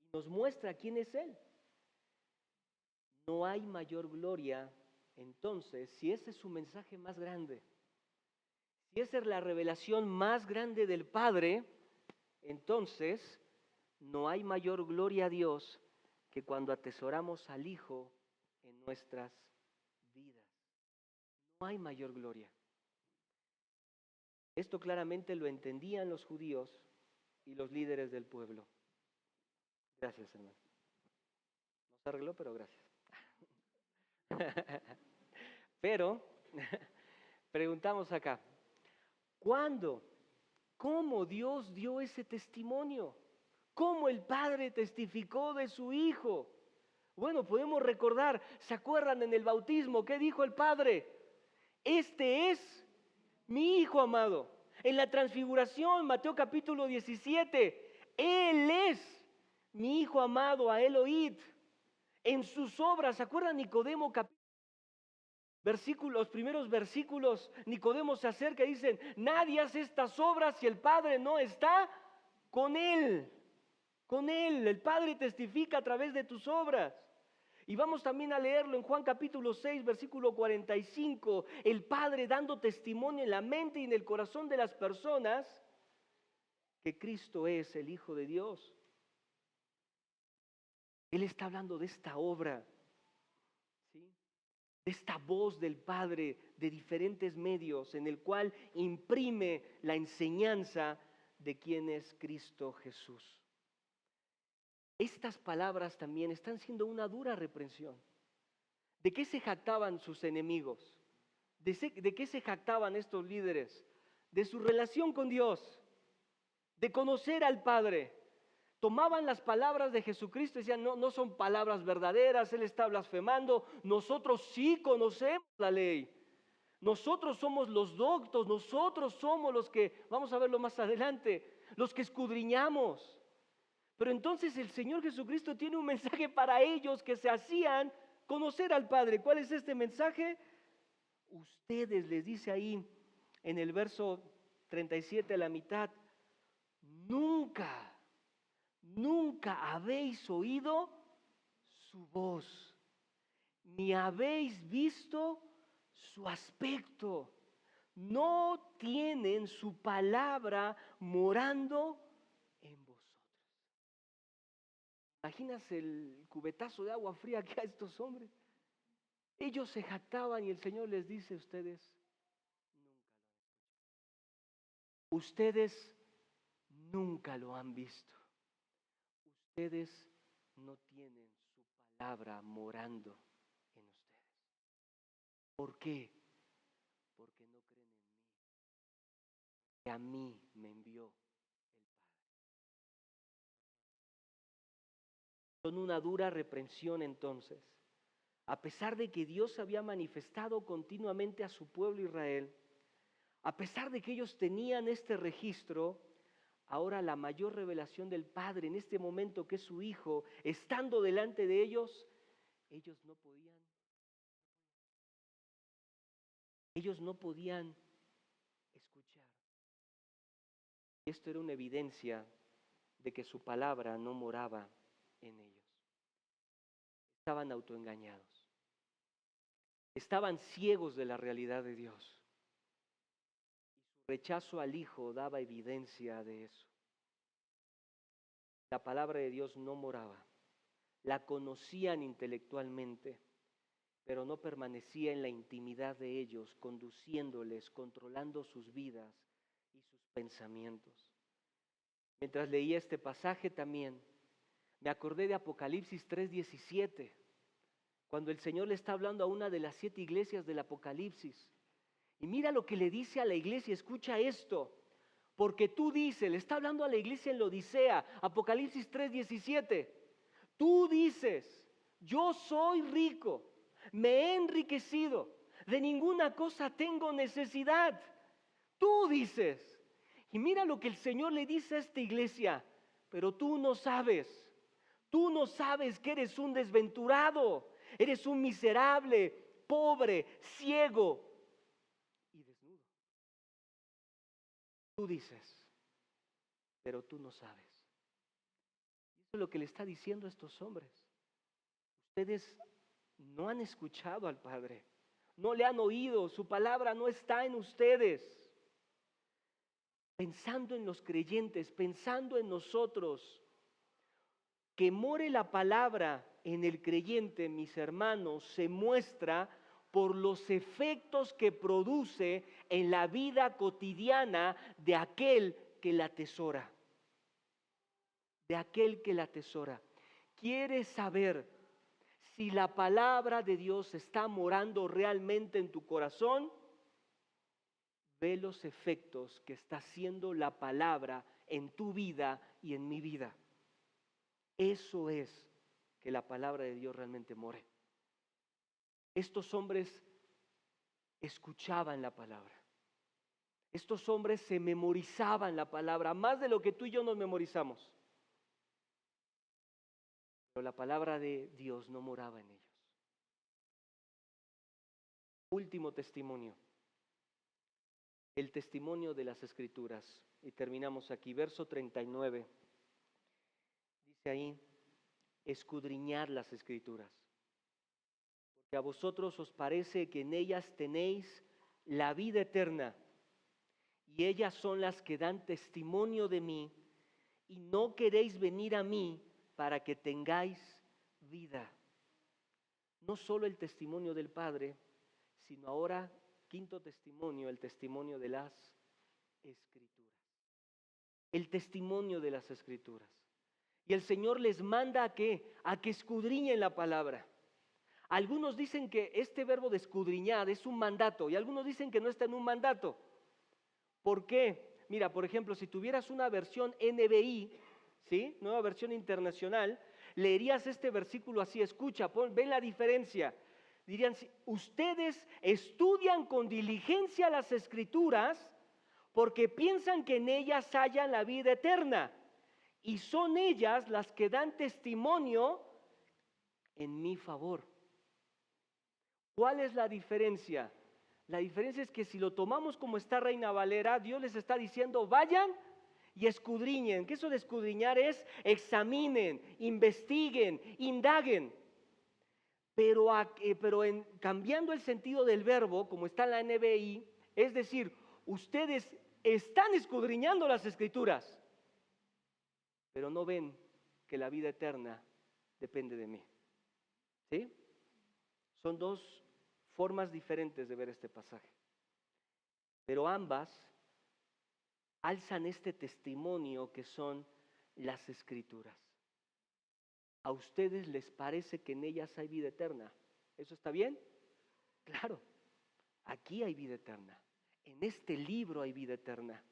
y nos muestra quién es Él. No hay mayor gloria, entonces, si ese es su mensaje más grande, si esa es la revelación más grande del Padre, entonces no hay mayor gloria a Dios que cuando atesoramos al Hijo en nuestras vidas. No hay mayor gloria. Esto claramente lo entendían los judíos y los líderes del pueblo. Gracias, hermano. No se arregló, pero gracias. Pero, preguntamos acá, ¿cuándo? ¿Cómo Dios dio ese testimonio? ¿Cómo el Padre testificó de su Hijo? Bueno, podemos recordar, ¿se acuerdan en el bautismo? ¿Qué dijo el Padre? Este es mi Hijo amado, En la transfiguración, Mateo capítulo 17, Él es mi Hijo amado, a Él oíd. En sus obras, ¿se acuerdan Nicodemo los primeros versículos? Nicodemo se acerca y dicen, nadie hace estas obras si el Padre no está con Él. Con Él, el Padre testifica a través de tus obras. Y vamos también a leerlo en Juan capítulo 6, versículo 45, el Padre dando testimonio en la mente y en el corazón de las personas que Cristo es el Hijo de Dios. Él está hablando de esta obra, ¿sí? De esta voz del Padre de diferentes medios en el cual imprime la enseñanza de quién es Cristo Jesús. Estas palabras también están siendo una dura reprensión. ¿De qué se jactaban sus enemigos? ¿De qué se jactaban estos líderes? De su relación con Dios, de conocer al Padre. Tomaban las palabras de Jesucristo y decían, no son palabras verdaderas, Él está blasfemando. Nosotros sí conocemos la ley. Nosotros somos los doctos, nosotros somos los que, vamos a verlo más adelante, los que escudriñamos. Pero entonces el Señor Jesucristo tiene un mensaje para ellos que se hacían conocer al Padre. ¿Cuál es este mensaje? Ustedes, les dice ahí en el verso 37 a la mitad, nunca habéis oído su voz, ni habéis visto su aspecto. No tienen su palabra morando en vosotros. ¿Imaginas el cubetazo de agua fría que a estos hombres? Ellos se jactaban y el Señor les dice, ustedes nunca lo han visto. Ustedes no tienen su palabra morando en ustedes. ¿Por qué? Porque no creen en mí. Que a mí me envió el Padre. Son una dura reprensión entonces. A pesar de que Dios había manifestado continuamente a su pueblo Israel, a pesar de que ellos tenían este registro, ahora la mayor revelación del Padre en este momento, que es su Hijo, estando delante de ellos no podían escuchar. Y esto era una evidencia de que su palabra no moraba en ellos. Estaban autoengañados. Estaban ciegos de la realidad de Dios. Y su rechazo al Hijo daba evidencia de eso. La palabra de Dios no moraba. La conocían intelectualmente, pero no permanecía en la intimidad de ellos, conduciéndoles, controlando sus vidas y sus pensamientos. Mientras leía este pasaje también, me acordé de Apocalipsis 3:17, cuando el Señor le está hablando a una de las 7 iglesias del Apocalipsis. Y mira lo que le dice a la iglesia, escucha esto. Porque tú dices, le está hablando a la iglesia en la Odisea, Apocalipsis 3:17. Tú dices, yo soy rico, me he enriquecido, de ninguna cosa tengo necesidad. Tú dices. Y mira lo que el Señor le dice a esta iglesia, pero tú no sabes que eres un desventurado, eres un miserable, pobre, ciego y desnudo. Tú dices, pero tú no sabes. Y eso es lo que le está diciendo a estos hombres. Ustedes no han escuchado al Padre, no le han oído, su palabra no está en ustedes. Pensando en los creyentes, pensando en nosotros, que more la palabra en el creyente, mis hermanos, se muestra por los efectos que produce en la vida cotidiana de aquel que la atesora. De aquel que la atesora. ¿Quieres saber si la palabra de Dios está morando realmente en tu corazón? Ve los efectos que está haciendo la palabra en tu vida y en mi vida. Eso es que la palabra de Dios realmente more. Estos hombres escuchaban la palabra, Estos hombres se memorizaban la palabra, más de lo que tú y yo nos memorizamos. Pero la palabra de Dios no moraba en ellos. Último testimonio. El testimonio de las Escrituras. Y terminamos aquí, verso 39. Dice ahí, escudriñad las Escrituras, porque a vosotros os parece que en ellas tenéis la vida eterna, y ellas son las que dan testimonio de mí, y no queréis venir a mí para que tengáis vida. No solo el testimonio del Padre, sino ahora, quinto testimonio, el testimonio de las Escrituras. El testimonio de las Escrituras. Y el Señor les manda ¿a qué? A que escudriñen la palabra. Algunos dicen que este verbo de escudriñar es un mandato y algunos dicen que no está en un mandato. ¿Por qué? Mira, por ejemplo, si tuvieras una versión NBI, ¿sí? Nueva versión internacional, leerías este versículo así, escucha, ven la diferencia. Dirían, ustedes estudian con diligencia las Escrituras porque piensan que en ellas hallan la vida eterna y son ellas las que dan testimonio en mi favor. ¿Cuál es la diferencia? La diferencia es que si lo tomamos como está Reina Valera, Dios les está diciendo, vayan y escudriñen. Que eso de escudriñar es examinen, investiguen, indaguen. Pero cambiando el sentido del verbo, como está en la NBI, es decir, ustedes están escudriñando las Escrituras, pero no ven que la vida eterna depende de mí. ¿Sí? Son dos formas diferentes de ver este pasaje. Pero ambas alzan este testimonio que son las Escrituras. ¿A ustedes les parece que en ellas hay vida eterna? ¿Eso está bien? Claro, aquí hay vida eterna. En este libro hay vida eterna.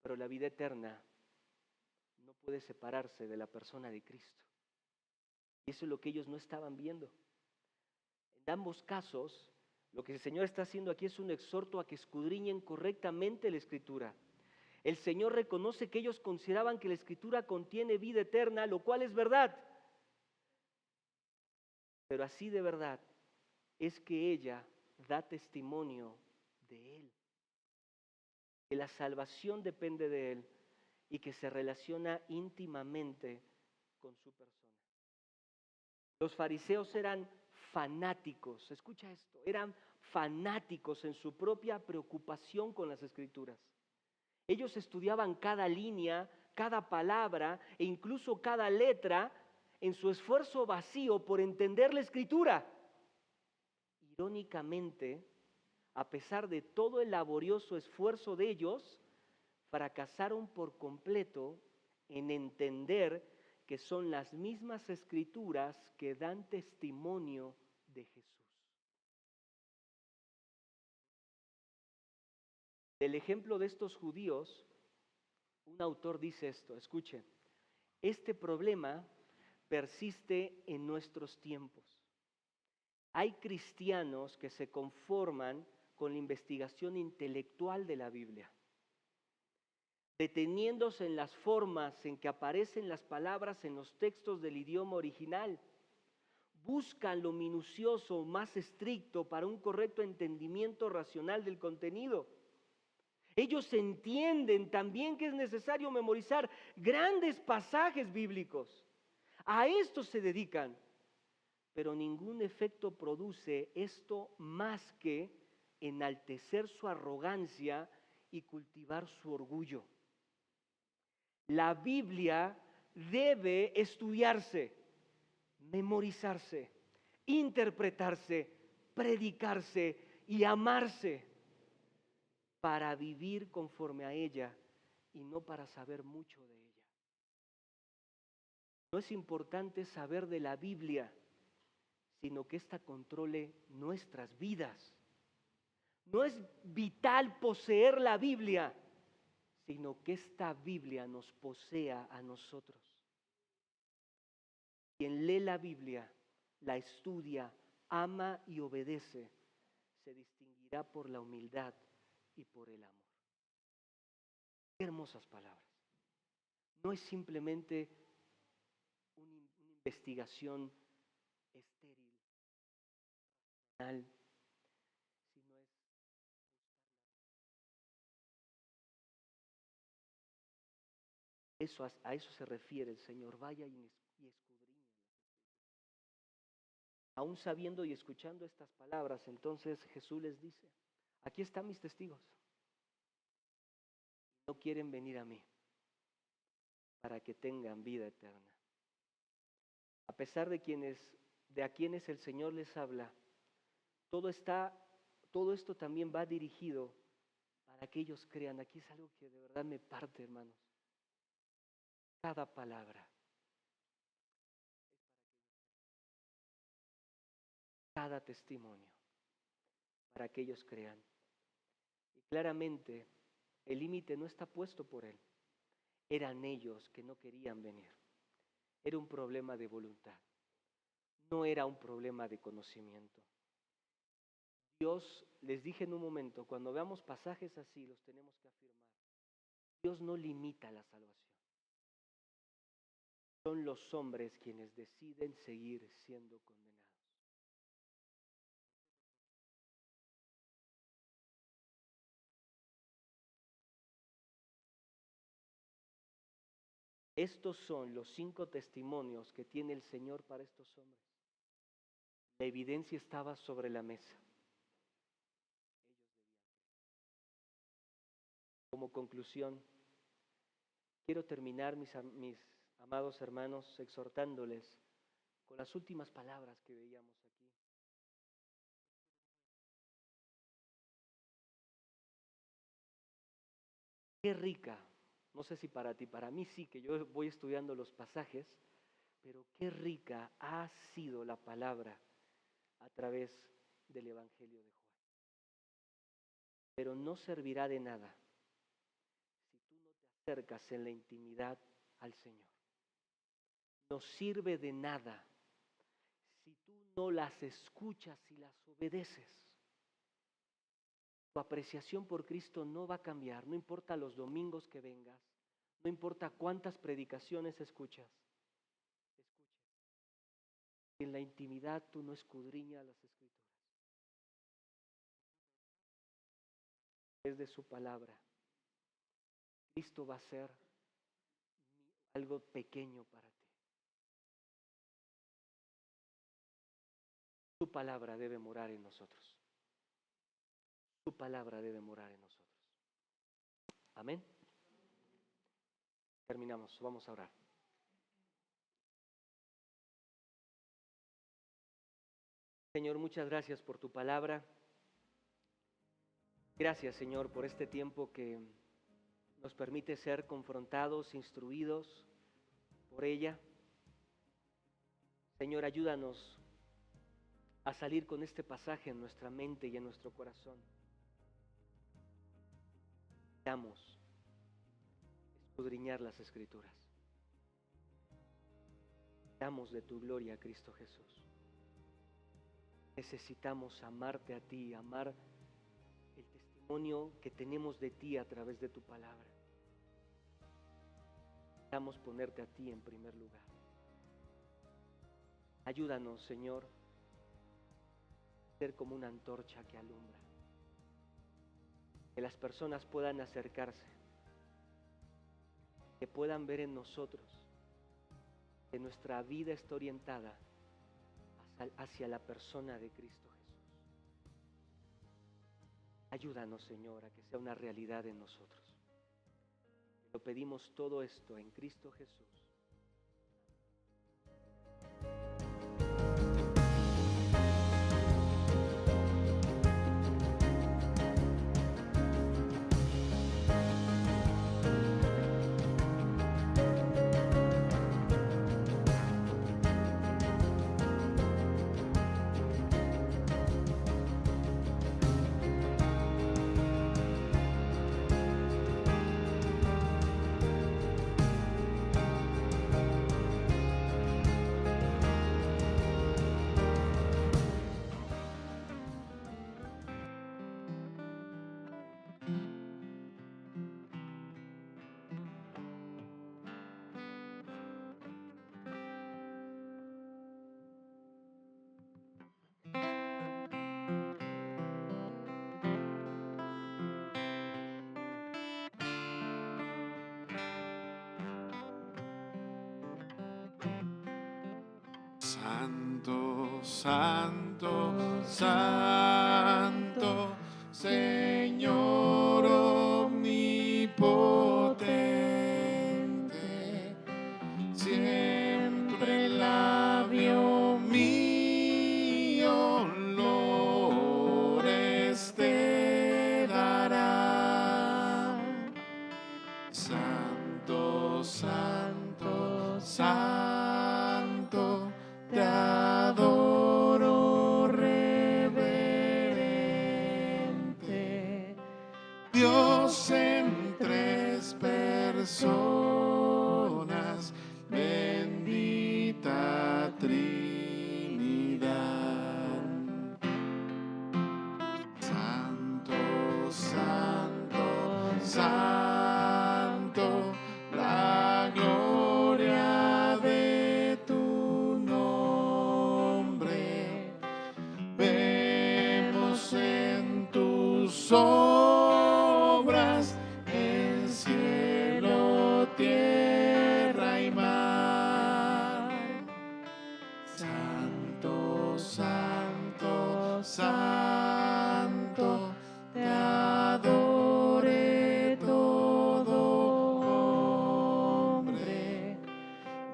Pero la vida eterna no puede separarse de la persona de Cristo. Y eso es lo que ellos no estaban viendo. En ambos casos, lo que el Señor está haciendo aquí es un exhorto a que escudriñen correctamente la Escritura. El Señor reconoce que ellos consideraban que la Escritura contiene vida eterna, lo cual es verdad. Pero así de verdad es que ella da testimonio de Él. Que la salvación depende de Él y que se relaciona íntimamente con su persona. Los fariseos eran fanáticos, escucha esto, eran fanáticos en su propia preocupación con las Escrituras. Ellos estudiaban cada línea, cada palabra e incluso cada letra en su esfuerzo vacío por entender la Escritura. Irónicamente, a pesar de todo el laborioso esfuerzo de ellos, fracasaron por completo en entender que son las mismas Escrituras que dan testimonio de Jesús. Del ejemplo de estos judíos, un autor dice esto, escuchen, este problema persiste en nuestros tiempos. Hay cristianos que se conforman con la investigación intelectual de la Biblia, deteniéndose en las formas en que aparecen las palabras en los textos del idioma original. Buscan lo minucioso, más estricto para un correcto entendimiento racional del contenido. Ellos entienden también que es necesario memorizar grandes pasajes bíblicos. A esto se dedican, pero ningún efecto produce esto más que enaltecer su arrogancia y cultivar su orgullo. La Biblia debe estudiarse, memorizarse, interpretarse, predicarse y amarse para vivir conforme a ella y no para saber mucho de ella. No es importante saber de la Biblia, sino que ésta controle nuestras vidas. No es vital poseer la Biblia, sino que esta Biblia nos posea a nosotros. Quien lee la Biblia, la estudia, ama y obedece, se distinguirá por la humildad y por el amor. Qué hermosas palabras. No es simplemente una investigación estéril, racional, sino es eso, a eso se refiere el Señor. Vaya y escudriñe. Aún sabiendo y escuchando estas palabras, entonces Jesús les dice, aquí están mis testigos. No quieren venir a mí para que tengan vida eterna. A pesar de a quienes el Señor les habla, todo esto también va dirigido para que ellos crean. Aquí es algo que de verdad me parte, hermanos. Cada palabra, cada testimonio, para que ellos crean. Y claramente el límite no está puesto por Él. Eran ellos que no querían venir. Era un problema de voluntad. No era un problema de conocimiento. Dios, les dije en un momento, cuando veamos pasajes así, los tenemos que afirmar. Dios no limita la salvación. Son los hombres quienes deciden seguir siendo condenados. Estos son los 5 testimonios que tiene el Señor para estos hombres. La evidencia estaba sobre la mesa. Como conclusión, quiero terminar, mis amados hermanos, exhortándoles con las últimas palabras que veíamos aquí. Qué rica, no sé si para ti, para mí sí, que yo voy estudiando los pasajes, pero qué rica ha sido la palabra a través del Evangelio de Juan. Pero no servirá de nada si tú no te acercas en la intimidad al Señor. No sirve de nada si tú no las escuchas y las obedeces. Tu apreciación por Cristo no va a cambiar, no importa los domingos que vengas, no importa cuántas predicaciones escuchas. Si en la intimidad tú no escudriñas las Escrituras, es de su palabra, Cristo va a ser algo pequeño para ti. Su palabra debe morar en nosotros. Su palabra debe morar en nosotros. Amén. Terminamos, vamos a orar. Señor, muchas gracias por tu palabra. Gracias, Señor, por este tiempo que nos permite ser confrontados, instruidos por ella. Señor, ayúdanos a salir con este pasaje en nuestra mente y en nuestro corazón. Necesitamos escudriñar las Escrituras. Necesitamos de tu gloria, Cristo Jesús. Necesitamos amarte a ti, amar el testimonio que tenemos de ti a través de tu palabra. Necesitamos ponerte a ti en primer lugar. Ayúdanos, Señor, a ser como una antorcha que alumbra. Que las personas puedan acercarse, que puedan ver en nosotros que nuestra vida está orientada hacia la persona de Cristo Jesús. Ayúdanos, Señor, a que sea una realidad en nosotros. Lo pedimos todo esto en Cristo Jesús. Santo, santo, santo, Señor omnipotente, siempre el labio mío lores te dará. Santo, santo, santo, te adoro reverente, Dios en tres personas, bendita Trinidad. Santo, santo, santo, la gloria de tu nombre vemos en tus obras, en cielo, tierra y mar. Santo, santo, santo, te adore todo hombre,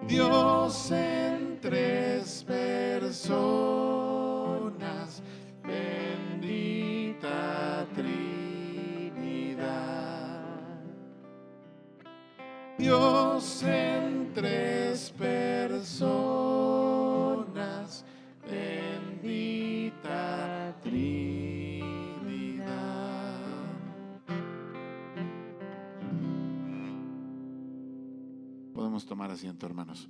Dios en tres personas, bendita Trinidad. Dios en tres personas, bendita Trinidad. Podemos tomar asiento, hermanos.